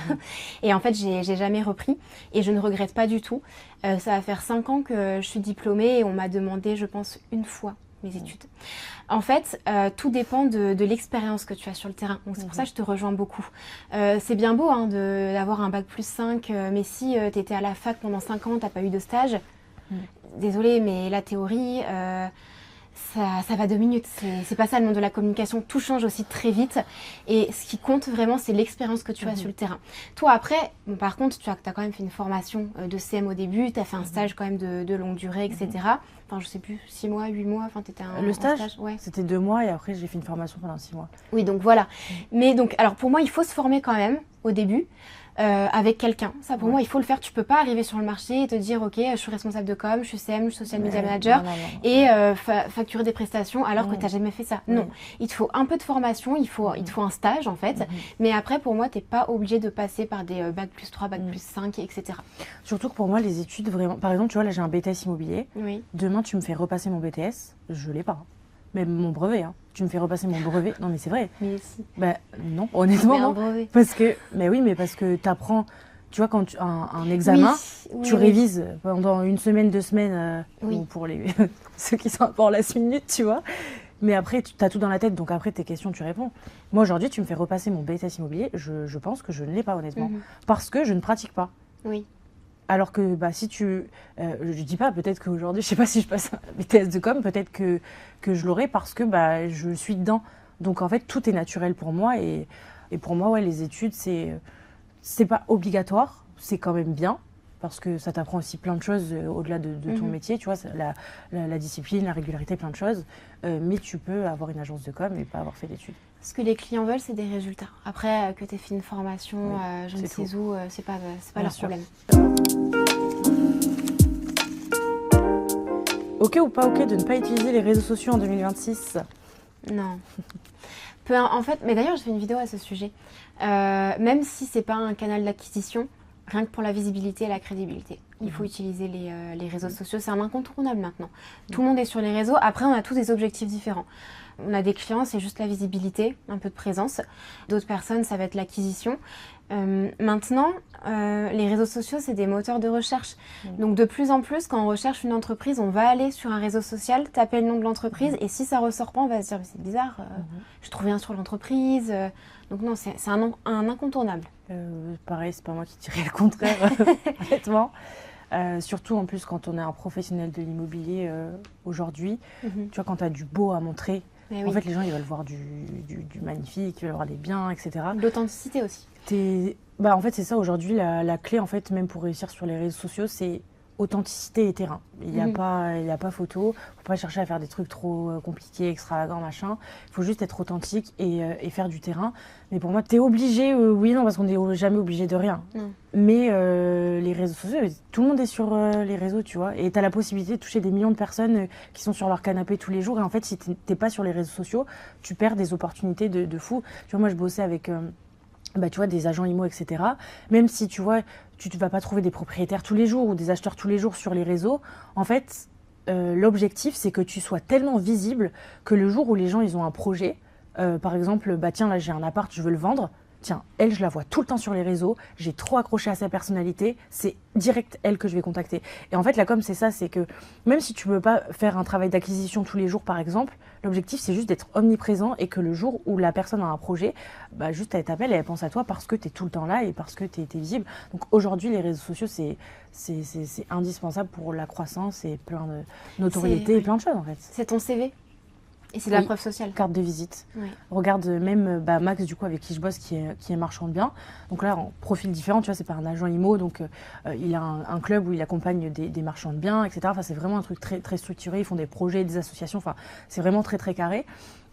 Et en fait, j'ai jamais repris et je ne regrette pas du tout. Ça va faire 5 ans que je suis diplômée et on m'a demandé, je pense, une fois mes études. En fait, tout dépend de l'expérience que tu as sur le terrain. Donc c'est pour ça que je te rejoins beaucoup. C'est bien beau hein, d'avoir un bac plus 5, mais si tu étais à la fac pendant 5 ans, tu n'as pas eu de stage, désolée, mais la théorie... ça va 2 minutes, c'est pas ça le monde de la communication, tout change aussi très vite et ce qui compte vraiment c'est l'expérience que tu as sur le terrain. Toi après, bon, par contre tu as quand même fait une formation de CM au début, tu as fait un stage quand même de longue durée, etc. Enfin je sais plus, 6 mois, 8 mois, enfin t'étais Le stage, ouais. C'était 2 mois et après j'ai fait une formation pendant 6 mois. Oui donc voilà, mais donc alors pour moi il faut se former quand même au début. Avec quelqu'un, ça pour moi il faut le faire, tu peux pas arriver sur le marché et te dire ok je suis responsable de com, je suis CM, je suis social media manager et facturer des prestations alors que tu n'as jamais fait ça, non, il te faut un peu de formation, il te faut un stage en fait, mais après pour moi t'es pas obligé de passer par des bac plus 3, bac plus 5 etc. Surtout que pour moi les études vraiment, par exemple tu vois là j'ai un BTS immobilier, demain tu me fais repasser mon BTS, je l'ai pas. Même mon brevet, hein. Tu me fais repasser mon brevet. Non, mais c'est vrai. Mais si. Bah, non, honnêtement, non. Brevet. Parce que, mais oui, mais parce que tu apprends, tu vois, quand un examen, tu révises pendant 1 semaine, 2 semaines, ou pour ceux qui sont pour la minute, tu vois. Mais après, tu as tout dans la tête, donc après, tes questions, tu réponds. Moi, aujourd'hui, tu me fais repasser mon BTS immobilier, je pense que je ne l'ai pas, honnêtement. Parce que je ne pratique pas. Oui. Alors que bah, si tu... je dis pas, peut-être qu'aujourd'hui, je sais pas si je passe un BTS de com, peut-être que je l'aurai parce que bah, je suis dedans. Donc en fait, tout est naturel pour moi. Et pour moi, ouais, les études, c'est pas obligatoire, c'est quand même bien. Parce que ça t'apprend aussi plein de choses au-delà de ton métier, tu vois, la discipline, la régularité, plein de choses. Mais tu peux avoir une agence de com et pas avoir fait d'études. Ce que les clients veulent, c'est des résultats. Après, que tu aies fait une formation, je ne sais où, c'est pas leur problème. Ok ou pas ok de ne pas utiliser les réseaux sociaux en 2026 ? Non. En fait, mais d'ailleurs, j'ai fait une vidéo à ce sujet. Même si c'est pas un canal d'acquisition, rien que pour la visibilité et la crédibilité, il faut utiliser les réseaux sociaux. C'est un incontournable maintenant. Tout le monde est sur les réseaux. Après, on a tous des objectifs différents. On a des clients, c'est juste la visibilité, un peu de présence. D'autres personnes, ça va être l'acquisition. Maintenant, les réseaux sociaux, c'est des moteurs de recherche. Donc de plus en plus, quand on recherche une entreprise, on va aller sur un réseau social, taper le nom de l'entreprise, et si ça ressort pas, on va se dire c'est bizarre, je trouve rien sur l'entreprise. Donc non, c'est un incontournable. Pareil, c'est pas moi qui dirais le contraire, honnêtement. Surtout en plus quand on est un professionnel de l'immobilier aujourd'hui, tu vois, quand tu as du beau à montrer, en fait les gens ils veulent voir du magnifique, ils veulent voir des biens, etc. L'authenticité aussi. En fait c'est ça aujourd'hui, la clé en fait même pour réussir sur les réseaux sociaux, c'est authenticité et terrain. Il n'y a pas photo, faut pas chercher à faire des trucs trop compliqués, extravagants, machin. Il faut juste être authentique et faire du terrain. Mais pour moi, tu es obligé, oui, non, parce qu'on n'est jamais obligé de rien. Mais les réseaux sociaux, tout le monde est sur les réseaux, tu vois. Et tu as la possibilité de toucher des millions de personnes qui sont sur leur canapé tous les jours. Et en fait, si tu n'es pas sur les réseaux sociaux, tu perds des opportunités de fou. Tu vois, moi, je bossais avec... tu vois, des agents IMO, etc. Même si, tu vois, tu ne vas pas trouver des propriétaires tous les jours ou des acheteurs tous les jours sur les réseaux, en fait, l'objectif, c'est que tu sois tellement visible que le jour où les gens, ils ont un projet, par exemple, tiens, là, j'ai un appart, je veux le vendre, tiens, elle, je la vois tout le temps sur les réseaux, j'ai trop accroché à sa personnalité, c'est direct elle que je vais contacter. Et en fait, la com, c'est ça, c'est que même si tu ne peux pas faire un travail d'acquisition tous les jours, par exemple, l'objectif, c'est juste d'être omniprésent et que le jour où la personne a un projet, juste elle t'appelle et elle pense à toi parce que tu es tout le temps là et parce que tu es visible. Donc aujourd'hui, les réseaux sociaux, c'est indispensable pour la croissance et plein de notoriété et plein de choses, en fait. C'est ton CV. Et c'est de la preuve sociale. Carte de visite. Regarde même Max, du coup, avec qui je bosse, qui est marchand de biens. Donc là, en profil différent, tu vois, c'est pas un agent IMO, donc il a un club où il accompagne des marchands de biens, etc. Enfin, c'est vraiment un truc très, très structuré. Ils font des projets, des associations. Enfin, c'est vraiment très, très carré.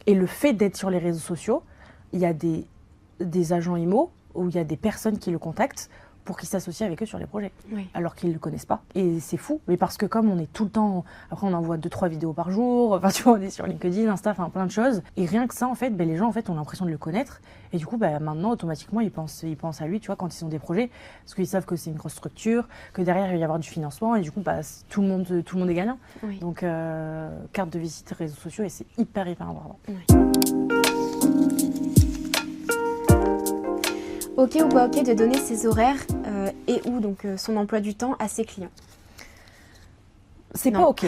Et le fait d'être sur les réseaux sociaux, il y a des agents IMO où il y a des personnes qui le contactent pour qu'ils s'associent avec eux sur les projets, alors qu'ils ne le connaissent pas. Et c'est fou, mais parce que comme on est tout le temps... Après, on envoie 2-3 vidéos par jour, enfin, tu vois, on est sur LinkedIn, Insta, enfin, plein de choses. Et rien que ça, en fait, les gens, en fait, ont l'impression de le connaître. Et du coup, maintenant, automatiquement, ils pensent à lui, tu vois, quand ils ont des projets, parce qu'ils savent que c'est une grosse structure, que derrière, il va y avoir du financement, et du coup, tout le monde est gagnant. Donc, carte de visite, réseaux sociaux, et c'est hyper important. Ok ou pas ok de donner ses horaires et ou donc son emploi du temps à ses clients? C'est Non. pas OK.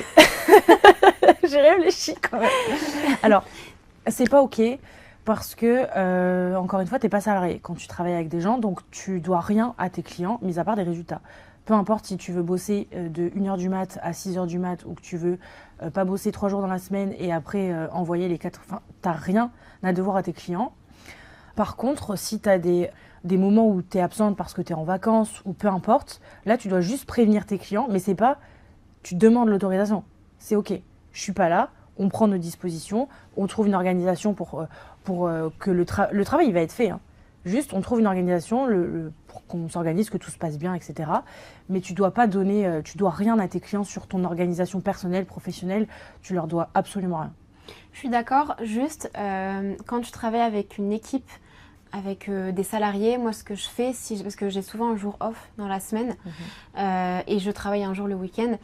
J'ai réfléchi quand même. Alors, c'est pas OK parce que, encore une fois, t'es pas salarié quand tu travailles avec des gens, donc tu dois rien à tes clients, mis à part des résultats. Peu importe si tu veux bosser de 1h du mat à 6h du mat ou que tu veux pas bosser 3 jours dans la semaine et après envoyer les 4... Enfin, t'as rien à devoir à tes clients. Par contre, si tu as des moments où tu es absente parce que tu es en vacances ou peu importe, là, tu dois juste prévenir tes clients, mais c'est pas tu demandes l'autorisation. C'est OK, je suis pas là, on prend nos dispositions, on trouve une organisation pour que le travail il va être fait. Hein. Juste, on trouve une organisation pour qu'on s'organise, que tout se passe bien, etc. Mais tu dois pas donner, tu dois rien à tes clients sur ton organisation personnelle, professionnelle. Tu leur dois absolument rien. Je suis d'accord, juste quand tu travailles avec une équipe, avec des salariés, moi ce que je fais, parce que j'ai souvent un jour off dans la semaine et je travaille un jour le week-end,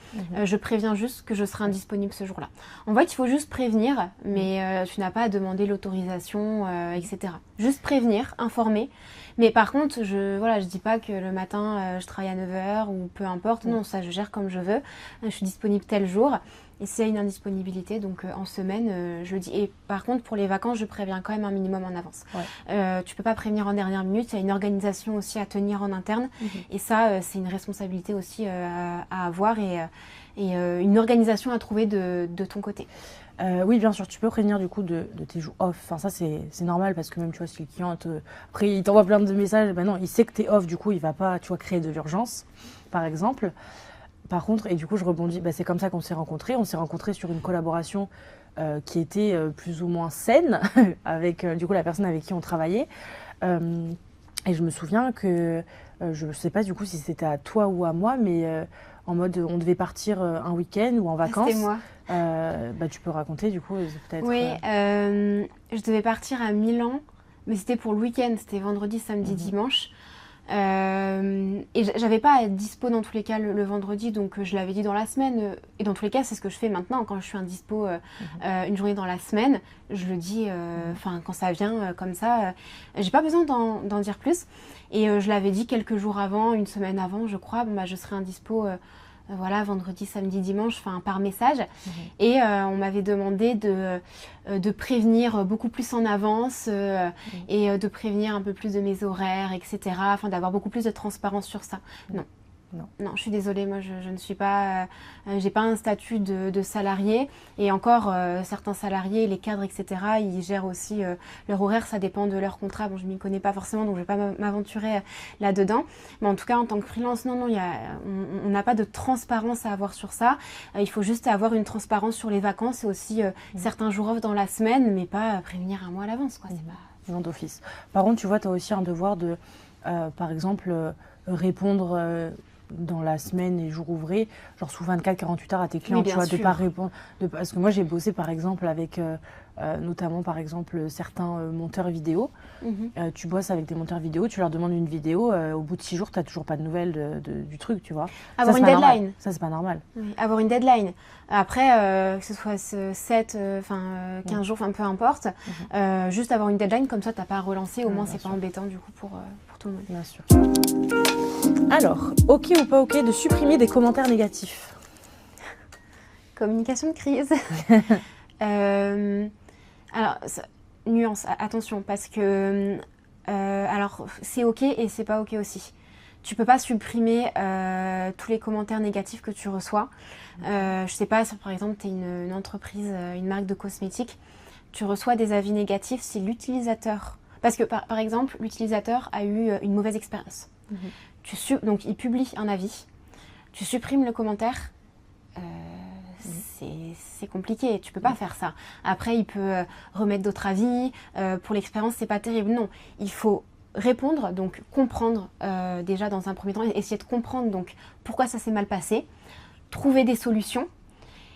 je préviens juste que je serai indisponible ce jour-là. En fait, il faut juste prévenir, mais tu n'as pas à demander l'autorisation, etc. Juste prévenir, informer. Mais par contre, je dis pas que le matin je travaille à 9h ou peu importe, non, ça je gère comme je veux. Je suis disponible tel jour. Et s'il y a une indisponibilité, donc en semaine, je le dis. Et par contre, pour les vacances, je préviens quand même un minimum en avance. Ouais. Tu peux pas prévenir en dernière minute. Il y a une organisation aussi à tenir en interne. Et ça, c'est une responsabilité aussi à avoir et une organisation à trouver de ton côté. Oui, bien sûr, tu peux prévenir du coup de tes jours off. Enfin, ça, c'est normal parce que même, tu vois, si le client après, il t'envoie plein de messages, ben non, il sait que t'es off, du coup, il va pas, tu vois, créer de l'urgence, par exemple. Par contre, et du coup, je rebondis, c'est comme ça qu'on s'est rencontrés. On s'est rencontrés sur une collaboration qui était plus ou moins saine avec du coup la personne avec qui on travaillait. Et je me souviens que, je ne sais pas du coup si c'était à toi ou à moi, mais en mode on devait partir un week-end ou en vacances. C'était moi. Tu peux raconter du coup peut-être. Oui, je devais partir à Milan, mais c'était pour le week-end, c'était vendredi, samedi, dimanche. Et j'avais pas à être dispo dans tous les cas le vendredi, donc je l'avais dit dans la semaine. Et dans tous les cas, c'est ce que je fais maintenant. Quand je suis indispo une journée dans la semaine, je le dis, quand ça vient comme ça, j'ai pas besoin d'en dire plus. Et je l'avais dit quelques jours avant, une semaine avant, je crois, je serai indispo. Voilà, vendredi, samedi, dimanche, par message. Et on m'avait demandé de prévenir beaucoup plus en avance et de prévenir un peu plus de mes horaires, etc. Afin d'avoir beaucoup plus de transparence sur ça. Non, je suis désolée, moi je ne suis pas, j'ai pas un statut de salarié et encore certains salariés, les cadres, etc. Ils gèrent aussi leur horaire, ça dépend de leur contrat. Bon, je m'y connais pas forcément, donc je vais pas m'aventurer là-dedans. Mais en tout cas, en tant que freelance, non, on n'a pas de transparence à avoir sur ça. Il faut juste avoir une transparence sur les vacances et aussi certains jours off dans la semaine, mais pas prévenir un mois à l'avance, quoi. C'est pas... Non, d'office. Par contre, tu vois, tu as aussi un devoir de, par exemple, répondre dans la semaine et jours ouvrés, genre sous 24-48 heures à tes clients, Oui, tu vois, sûr. de pas répondre. Parce que moi, j'ai bossé, par exemple, avec notamment, par exemple, certains monteurs vidéo. Tu bosses avec des monteurs vidéo, tu leur demandes une vidéo, au bout de 6 jours, tu n'as toujours pas de nouvelles du truc, tu vois. Avoir ça, une deadline. Normal. Ça, c'est pas normal. Oui, avoir une deadline. Après, que ce soit 7, 15 jours, peu importe, juste avoir une deadline, comme ça, tu n'as pas à relancer, au moins, c'est pas embêtant, du coup, pour tout le monde. Bien sûr. Alors, OK ou pas OK de supprimer des commentaires négatifs? Communication de crise. Alors, nuance, attention, parce que alors c'est OK et c'est pas OK aussi. Tu peux pas supprimer tous les commentaires négatifs que tu reçois. Je sais pas, si par exemple tu es une entreprise, une marque de cosmétiques, tu reçois des avis négatifs si l'utilisateur... Parce que par exemple, l'utilisateur a eu une mauvaise expérience. Donc il publie un avis, tu supprimes le commentaire, c'est compliqué, tu peux pas faire ça. Après, il peut remettre d'autres avis, pour l'expérience, c'est pas terrible. Non, il faut répondre, donc comprendre déjà dans un premier temps, essayer de comprendre donc pourquoi ça s'est mal passé, trouver des solutions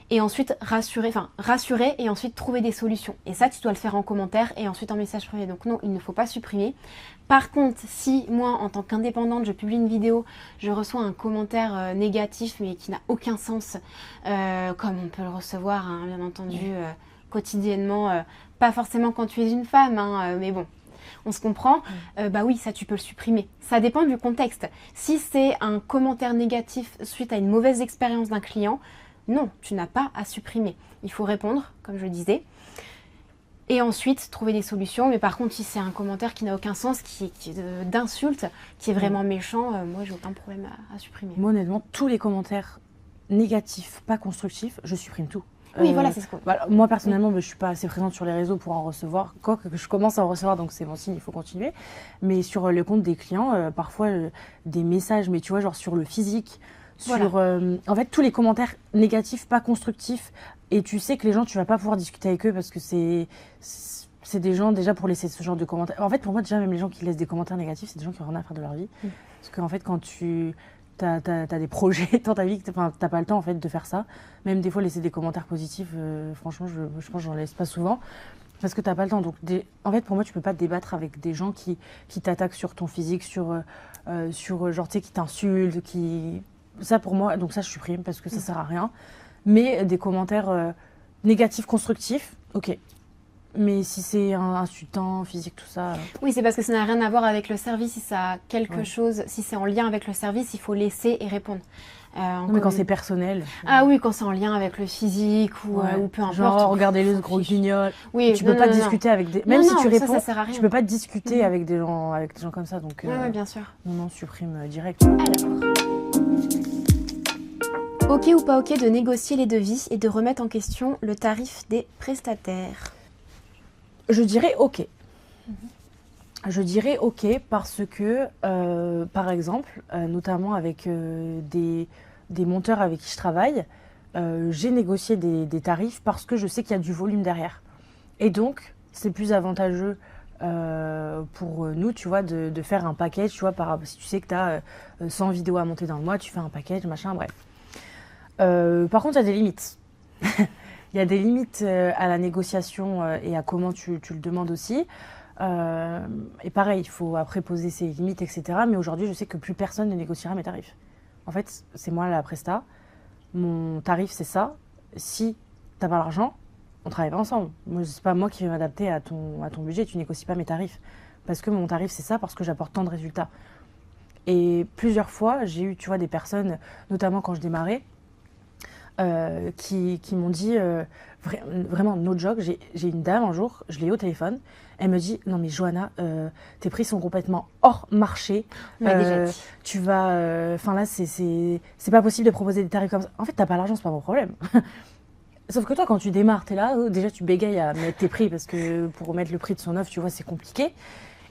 et ensuite rassurer et ensuite trouver des solutions. Et ça, tu dois le faire en commentaire et ensuite en message privé. Donc non, il ne faut pas supprimer. Par contre, si moi, en tant qu'indépendante, je publie une vidéo, je reçois un commentaire négatif mais qui n'a aucun sens, comme on peut le recevoir, hein, bien entendu, quotidiennement, pas forcément quand tu es une femme, hein, mais bon. On se comprend, oui, ça tu peux le supprimer. Ça dépend du contexte. Si c'est un commentaire négatif suite à une mauvaise expérience d'un client, Non, tu n'as pas à supprimer. Il faut répondre, comme je le disais. Et ensuite, trouver des solutions. Mais par contre, si c'est un commentaire qui n'a aucun sens, qui est d'insulte, qui est vraiment méchant, moi, j'ai aucun problème à supprimer. Moi, honnêtement, tous les commentaires négatifs, pas constructifs, je supprime tout. Oui, voilà, c'est ce que... Voilà, moi, personnellement, je ne suis pas assez présente sur les réseaux pour en recevoir. Quoi que je commence à en recevoir, donc c'est bon signe, il faut continuer. Mais sur le compte des clients, parfois, des messages, mais tu vois, genre sur le physique, sur en fait tous les commentaires négatifs, pas constructifs, et tu sais que les gens tu vas pas pouvoir discuter avec eux parce que c'est des gens déjà pour laisser ce genre de commentaires. En fait pour moi déjà même les gens qui laissent des commentaires négatifs c'est des gens qui ont rien à faire de leur vie parce qu'en fait quand tu t'as des projets dans ta vie, t'as pas le temps en fait de faire ça. Même des fois laisser des commentaires positifs, franchement je pense que j'en laisse pas souvent. Parce que t'as pas le temps. Donc, en fait, pour moi, tu peux pas te débattre avec des gens qui t'attaquent sur ton physique, sur genre, tu sais, qui t'insultent, qui... Ça, pour moi, donc ça, je supprime parce que ça sert à rien. Mais des commentaires négatifs, constructifs, ok. Mais si c'est insultant, physique, tout ça... Oui, c'est parce que ça n'a rien à voir avec le service. Si ça a quelque chose, si c'est en lien avec le service, il faut laisser et répondre. Non, mais quand c'est personnel. Ah oui, quand c'est en lien avec le physique ou peu importe. Genre, regardez-le, ce gros guignol. Oui, tu peux pas discuter avec des... Même si tu réponds, ça sert à rien. Tu peux pas discuter avec des gens comme ça. Donc, oui, bien sûr. Non, supprime direct. Alors... Ok ou pas ok de négocier les devis et de remettre en question le tarif des prestataires? Je dirais ok. Je dirais ok parce que, par exemple, notamment avec des monteurs avec qui je travaille, j'ai négocié des tarifs parce que je sais qu'il y a du volume derrière. Et donc, c'est plus avantageux pour nous, tu vois, de faire un package, tu vois, si tu sais que tu as 100 vidéos à monter dans le mois, tu fais un package, machin, bref. Par contre, il y a des limites. Il y a des limites à la négociation et à comment tu le demandes aussi. Et pareil, il faut après poser ses limites, etc. Mais aujourd'hui, je sais que plus personne ne négociera mes tarifs. En fait, c'est moi la presta. Mon tarif, c'est ça. Si t'as pas l'argent, on travaille pas ensemble. Moi, c'est pas moi qui vais m'adapter à ton budget. Tu négocies pas mes tarifs. Parce que mon tarif, c'est ça, parce que j'apporte tant de résultats. Et plusieurs fois, j'ai eu, tu vois, des personnes, notamment quand je démarrais, qui m'ont dit, vraiment, no joke, j'ai une dame un jour, je l'ai eu au téléphone, elle me dit, non mais Johanna, tes prix sont complètement hors marché, tu vas, enfin là c'est pas possible de proposer des tarifs comme ça. En fait t'as pas l'argent, c'est pas mon problème. Sauf que toi quand tu démarres, t'es là, déjà tu bégayes à mettre tes prix parce que pour remettre le prix de son offre, tu vois, c'est compliqué.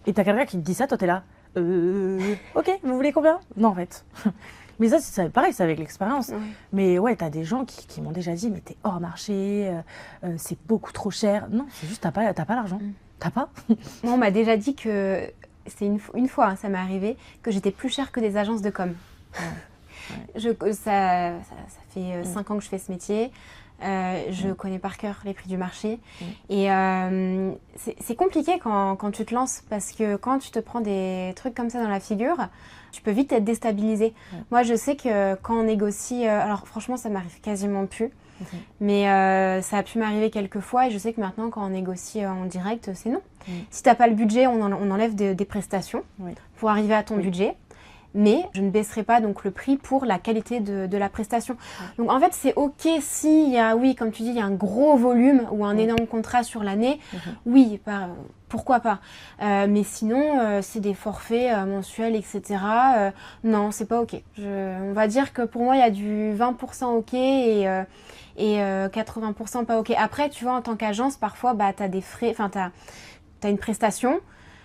Et t'as quelqu'un qui te dit ça, toi t'es là, ok, vous voulez combien? Non en fait. Mais ça, c'est pareil, c'est avec l'expérience. Oui. Mais ouais, t'as des gens qui m'ont déjà dit, mais t'es hors marché, c'est beaucoup trop cher. Non, c'est juste, t'as pas l'argent. T'as pas. Moi, on m'a déjà dit que, c'est une fois, hein, ça m'est arrivé, que j'étais plus chère que des agences de com. Ouais. Ça fait 5 ans que je fais ce métier. Je connais par cœur les prix du marché. Et c'est compliqué quand tu te lances parce que quand tu te prends des trucs comme ça dans la figure, tu peux vite être déstabilisé. Moi, je sais que quand on négocie, alors franchement, ça m'arrive quasiment plus, mais ça a pu m'arriver quelques fois et je sais que maintenant, quand on négocie en direct, c'est non. Si tu n'as pas le budget, on enlève des prestations pour arriver à ton budget. Mais je ne baisserai pas donc le prix pour la qualité de la prestation. Donc en fait, c'est ok s'il y a, oui, comme tu dis, il y a un gros volume ou un énorme contrat sur l'année. Oui, pourquoi pas. Mais sinon, c'est des forfaits mensuels, etc. Non, c'est pas ok. On va dire que pour moi, il y a du 20% ok et 80% pas ok. Après, tu vois, en tant qu'agence, parfois, tu as des frais, enfin, tu as une prestation.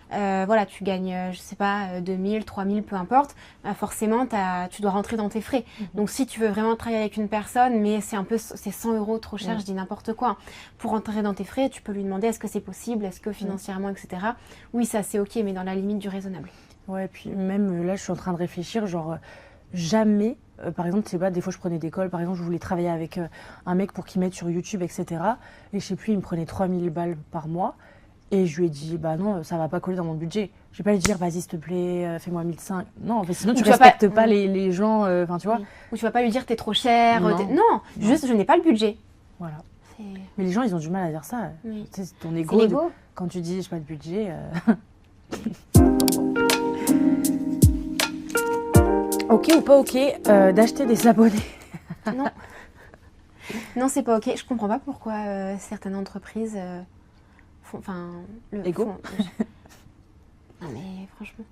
Voilà, tu gagnes, je sais pas, 2000, 3000, peu importe, forcément, tu dois rentrer dans tes frais. Donc, si tu veux vraiment travailler avec une personne, mais c'est 100 € trop cher, je dis n'importe quoi. Pour rentrer dans tes frais, tu peux lui demander est-ce que c'est possible, est-ce que financièrement, etc. Oui, ça c'est ok, mais dans la limite du raisonnable. Ouais, puis même là, je suis en train de réfléchir, genre, jamais, par exemple, tu sais pas, des fois je prenais des calls, par exemple, je voulais travailler avec un mec pour qu'il mette sur YouTube, etc. Et je sais plus, il me prenait 3000 balles par mois. Et je lui ai dit, bah non, ça va pas coller dans mon budget. Je vais pas lui dire, vas-y, s'il te plaît, fais-moi 1500. Non, sinon tu respectes pas les gens, enfin tu vois. Ou tu vas pas lui dire, t'es trop cher. Non, juste, je n'ai pas le budget. Voilà. Mais les gens, ils ont du mal à dire ça. Oui. Tu sais, c'est ton ego. Quand tu dis, j'ai pas de budget. Ok ou pas ok d'acheter des abonnés? Non. Non, c'est pas ok. Je comprends pas pourquoi certaines entreprises font... Ego. Non mais franchement...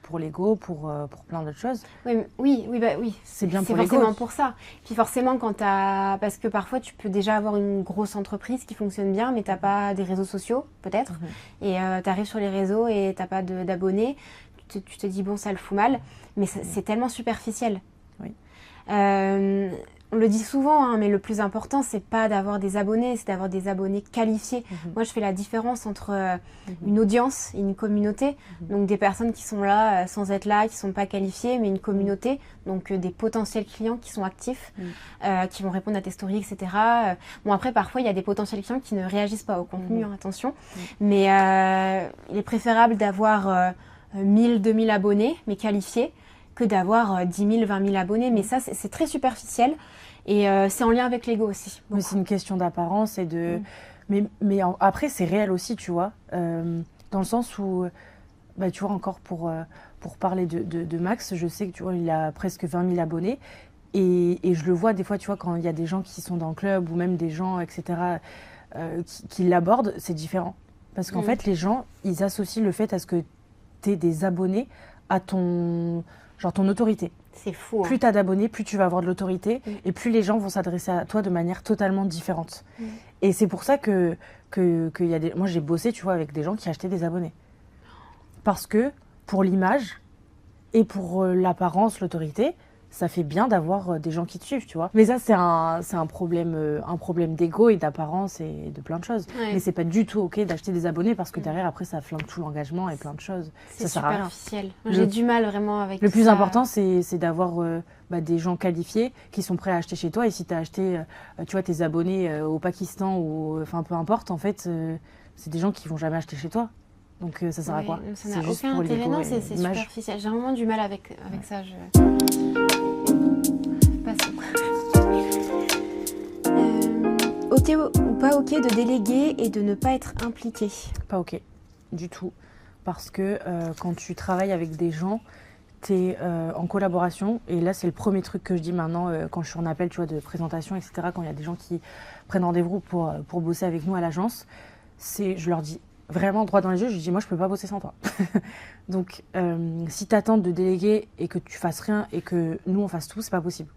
Pour l'ego, pour plein d'autres choses. Oui. C'est bien C'est pour l'ego. forcément pour ça. Puis forcément, parce que parfois, tu peux déjà avoir une grosse entreprise qui fonctionne bien, mais t'as pas des réseaux sociaux, peut-être. Et tu arrives sur les réseaux et t'as pas d'abonnés. Tu te dis, bon, ça le fout mal. Mais c'est tellement superficiel. Oui. On le dit souvent, hein, mais le plus important, c'est pas d'avoir des abonnés, c'est d'avoir des abonnés qualifiés. Moi, je fais la différence entre une audience et une communauté. Donc, des personnes qui sont là sans être là, qui sont pas qualifiées, mais une communauté. Donc, des potentiels clients qui sont actifs, qui vont répondre à tes stories, etc. Bon, après, parfois, il y a des potentiels clients qui ne réagissent pas au contenu, hein, attention. Mais il est préférable d'avoir 1000, 2000 abonnés, mais qualifiés, que d'avoir 10 000, 20 000 abonnés. Mais ça, c'est très superficiel. Et c'est en lien avec l'ego aussi. Mais c'est une question d'apparence et de... Mais après, c'est réel aussi, tu vois. Dans le sens où, bah, tu vois, encore pour parler de Max, je sais que tu vois, il a presque 20 000 abonnés. Et je le vois des fois, tu vois, quand il y a des gens qui sont dans le club ou même des gens, etc., qui l'abordent, c'est différent. Parce qu'en fait, les gens, ils associent le fait à ce que tu aies des abonnés à ton autorité. C'est fou. Hein. Plus tu as d'abonnés, plus tu vas avoir de l'autorité et plus les gens vont s'adresser à toi de manière totalement différente. Et c'est pour ça que y a des... Moi, j'ai bossé, tu vois, avec des gens qui achetaient des abonnés. Parce que pour l'image et pour l'apparence, l'autorité, ça fait bien d'avoir des gens qui te suivent, tu vois. Mais ça, c'est un problème d'ego et d'apparence et de plein de choses. Ouais. Mais c'est pas du tout OK d'acheter des abonnés parce que derrière, après, ça flingue tout l'engagement et plein de choses. C'est ça sert à rien. superficiel. J'ai du mal vraiment avec Le plus ça. important, c'est d'avoir des gens qualifiés qui sont prêts à acheter chez toi. Et si tu as acheté, tu vois, tes abonnés au Pakistan ou enfin peu importe, en fait, c'est des gens qui vont jamais acheter chez toi. Donc ça sert à quoi? Ça n'a aucun intérêt. Non, c'est superficiel. J'ai vraiment du mal avec ça. Passons. Ok ou pas ok de déléguer et de ne pas être impliqué? Pas ok, du tout. Parce que quand tu travailles avec des gens, tu es en collaboration. Et là, c'est le premier truc que je dis maintenant quand je suis en appel, tu vois, de présentation, etc. Quand il y a des gens qui prennent rendez-vous pour bosser avec nous à l'agence, je leur dis vraiment droit dans les yeux, je dis moi je peux pas bosser sans toi. Donc si tu attends de déléguer et que tu fasses rien et que nous on fasse tout, c'est pas possible.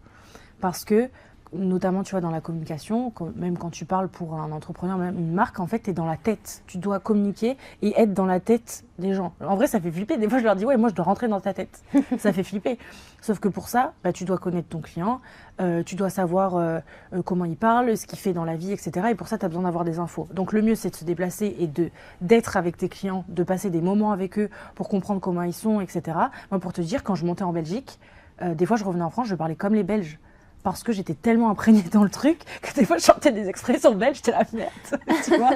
Parce que notamment tu vois dans la communication, même quand tu parles pour un entrepreneur, même une marque, en fait tu es dans la tête. Tu dois communiquer et être dans la tête des gens. En vrai ça fait flipper, des fois je leur dis ouais moi je dois rentrer dans ta tête. Ça fait flipper. Sauf que pour ça, bah, tu dois connaître ton client, tu dois savoir comment il parle, ce qu'il fait dans la vie, etc. Et pour ça tu as besoin d'avoir des infos. Donc le mieux c'est de se déplacer et d'être avec tes clients, de passer des moments avec eux pour comprendre comment ils sont, etc. Moi pour te dire, quand je montais en Belgique, des fois je revenais en France, je parlais comme les Belges. Parce que j'étais tellement imprégnée dans le truc que des fois je sortais des expressions belges, j'étais la merde, tu vois.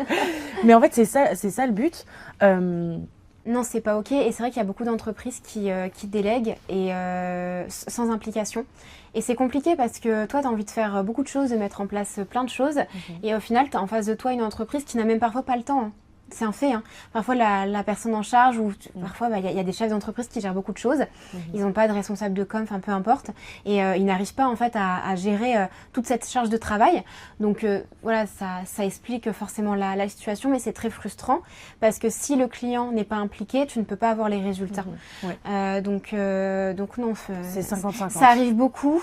Mais en fait, c'est ça le but. Non, c'est pas ok. Et c'est vrai qu'il y a beaucoup d'entreprises qui délèguent et sans implication. Et c'est compliqué parce que toi, tu as envie de faire beaucoup de choses, de mettre en place plein de choses. Et au final, tu as en face de toi une entreprise qui n'a même parfois pas le temps. Hein. C'est un fait. Hein. Parfois, la personne en charge, ou parfois, il y a des chefs d'entreprise qui gèrent beaucoup de choses. Ils n'ont pas de responsable de com, enfin peu importe. Et ils n'arrivent pas en fait à gérer toute cette charge de travail. Donc voilà, ça explique forcément la situation, mais c'est très frustrant parce que si le client n'est pas impliqué, tu ne peux pas avoir les résultats. Donc non, c'est 50-50. Ça arrive beaucoup.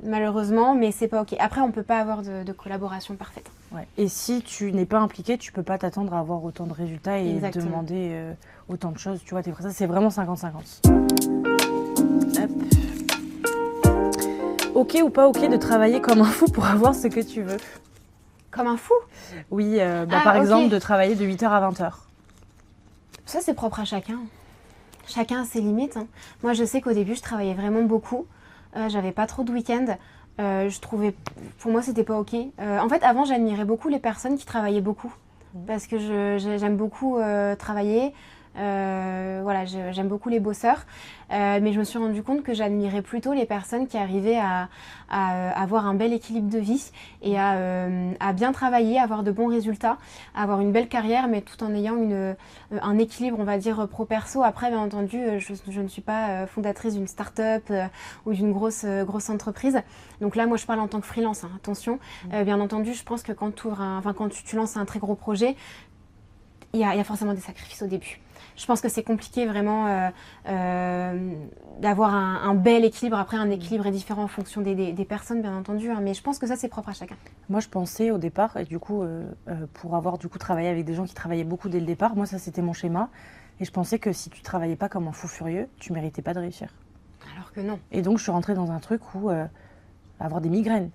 Malheureusement, mais c'est pas ok. Après, on peut pas avoir de collaboration parfaite. Ouais. Et si tu n'es pas impliqué, tu peux pas t'attendre à avoir autant de résultats et demander autant de choses. Tu vois, ça, c'est vraiment 50-50. Ok ou pas ok de travailler comme un fou pour avoir ce que tu veux? Comme un fou? Oui, par exemple, de travailler de 8h à 20h. Ça, c'est propre à chacun. Chacun a ses limites. Hein. Moi, je sais qu'au début, je travaillais vraiment beaucoup. J'avais pas trop de week-end. Je trouvais, pour moi, c'était pas ok. En fait, avant, j'admirais beaucoup les personnes qui travaillaient beaucoup. Parce que j'aime beaucoup travailler. Voilà, j'aime beaucoup les bosseurs. Mais je me suis rendu compte que j'admirais plutôt les personnes qui arrivaient à avoir un bel équilibre de vie et à bien travailler, avoir de bons résultats, avoir une belle carrière, mais tout en ayant un équilibre, on va dire, pro-perso. Après, bien entendu, je ne suis pas fondatrice d'une start-up ou d'une grosse entreprise. Donc là, moi, je parle en tant que freelance, hein, attention. Bien entendu, je pense que quand tu lances un très gros projet, il y a forcément des sacrifices au début. Je pense que c'est compliqué vraiment d'avoir un bel équilibre. Après, un équilibre est différent en fonction des personnes, bien entendu, hein, mais je pense que ça, c'est propre à chacun. Moi, je pensais au départ, et du coup, pour avoir du coup travaillé avec des gens qui travaillaient beaucoup dès le départ, moi, ça, c'était mon schéma. Et je pensais que si tu travaillais pas comme un fou furieux, tu méritais pas de réussir. Alors que non. Et donc, je suis rentrée dans un truc où avoir des migraines.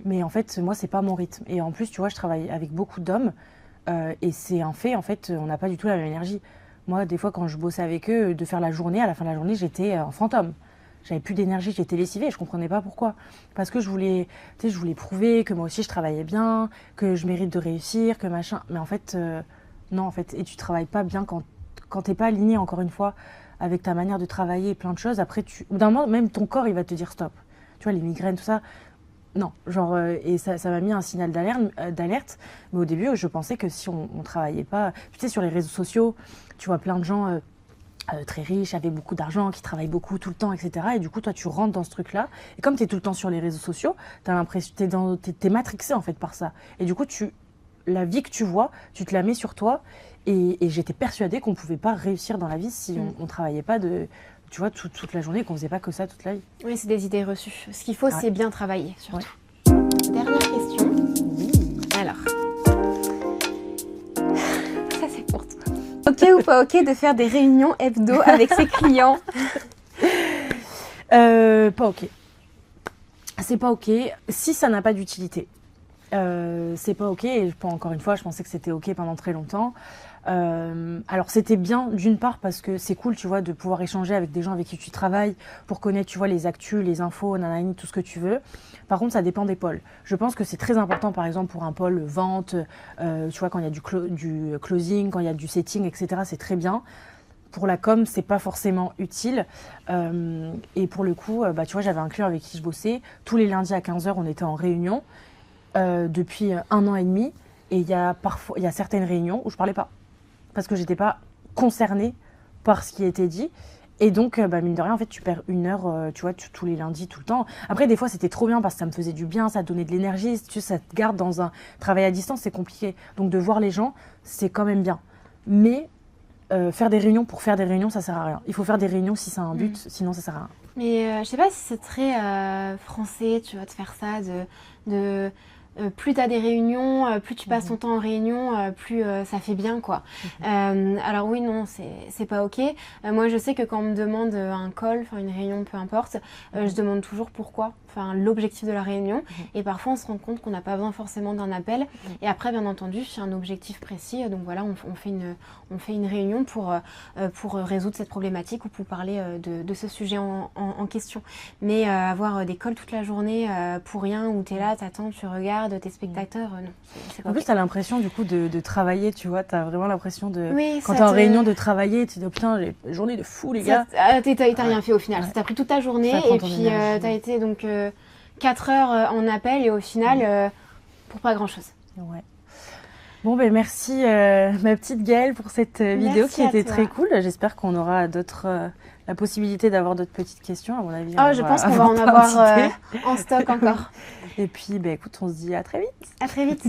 Mais en fait, moi, c'est pas mon rythme. Et en plus, tu vois, je travaille avec beaucoup d'hommes. Et c'est un fait, en fait, on n'a pas du tout la même énergie. Moi, des fois, quand je bossais avec eux, de faire la journée, à la fin de la journée, j'étais en fantôme. J'avais plus d'énergie, j'étais lessivée, je comprenais pas pourquoi. Parce que je voulais prouver que moi aussi je travaillais bien, que je mérite de réussir, que machin. Mais en fait, non, en fait. Et tu travailles pas bien quand t'es pas aligné, encore une fois, avec ta manière de travailler et plein de choses. Après, d'un moment, même ton corps, il va te dire stop. Tu vois, les migraines, tout ça. Non, genre, et ça m'a mis un signal d'alerte. Mais au début, je pensais que si on travaillait pas, tu sais, sur les réseaux sociaux, tu vois plein de gens très riches, avec beaucoup d'argent, qui travaillent beaucoup tout le temps, etc. Et du coup, toi, tu rentres dans ce truc-là. Et comme tu es tout le temps sur les réseaux sociaux, tu as l'impression, t'es matrixé en fait par ça. Et du coup, la vie que tu vois, tu te la mets sur toi. Et j'étais persuadée qu'on pouvait pas réussir dans la vie si on travaillait pas tu vois, toute la journée, qu'on faisait pas que ça toute la vie. Oui, c'est des idées reçues. Ce qu'il faut, c'est bien travailler, surtout. Ouais. Dernière question. Alors, ça c'est pour toi. Ok ou pas ok de faire des réunions hebdo avec ses clients? Pas ok. C'est pas ok si ça n'a pas d'utilité. C'est pas ok, et encore une fois, je pensais que c'était ok pendant très longtemps. Alors c'était bien d'une part parce que c'est cool, tu vois, de pouvoir échanger avec des gens avec qui tu travailles pour connaître, tu vois, les actus, les infos, nanani, tout ce que tu veux. Par contre, ça dépend des pôles. Je pense que c'est très important, par exemple, pour un pôle vente, tu vois, quand il y a du closing, quand il y a du setting, etc., c'est très bien. Pour la com, c'est pas forcément utile. Et pour le coup, tu vois, j'avais un client avec qui je bossais. Tous les lundis à 15h, on était en réunion depuis 1 an et demi. Et il y a certaines réunions où je parlais pas. Parce que j'étais pas concernée par ce qui était dit. Et donc, mine de rien, en fait, tu perds 1 heure, tu vois, tous les lundis, tout le temps. Après, des fois, c'était trop bien parce que ça me faisait du bien, ça donnait de l'énergie. Tu sais, ça te garde dans un travail à distance, c'est compliqué. Donc, de voir les gens, c'est quand même bien. Mais faire des réunions pour faire des réunions, ça sert à rien. Il faut faire des réunions si c'est un but, sinon ça sert à rien. Mais je sais pas si c'est très français, tu vois, de faire ça, plus tu as des réunions, plus tu passes ton temps en réunion, plus ça fait bien, quoi. Alors oui, non, c'est pas ok. Moi, je sais que quand on me demande un call, enfin une réunion, peu importe, je demande toujours pourquoi, enfin l'objectif de la réunion. Et parfois, on se rend compte qu'on n'a pas besoin forcément d'un appel. Et après, bien entendu, c'est un objectif précis. Donc voilà, on fait une réunion pour résoudre cette problématique ou pour parler de ce sujet en question. Mais avoir des calls toute la journée pour rien, où tu es là, t'attends, tu regardes, tes spectateurs, non. C'est pas en plus, ok. tu as l'impression du coup de travailler, tu vois. Tu as vraiment l'impression Oui, quand tu es en réunion de travailler, tu te dis, oh, putain, j'ai une journée de fou, les gars. T'as rien fait au final. Ouais. T'as pris toute ta journée Ça prend et ton puis énergie. t'as été donc 4 heures en appel et au final, pour pas grand-chose. Ouais. Bon, ben merci, ma petite Gaëlle, pour cette vidéo Merci qui à était toi. très cool. J'espère qu'on aura la possibilité d'avoir d'autres petites questions, à mon avis. Je pense qu'on va en avoir en stock encore. Et puis, écoute, on se dit à très vite. À très vite.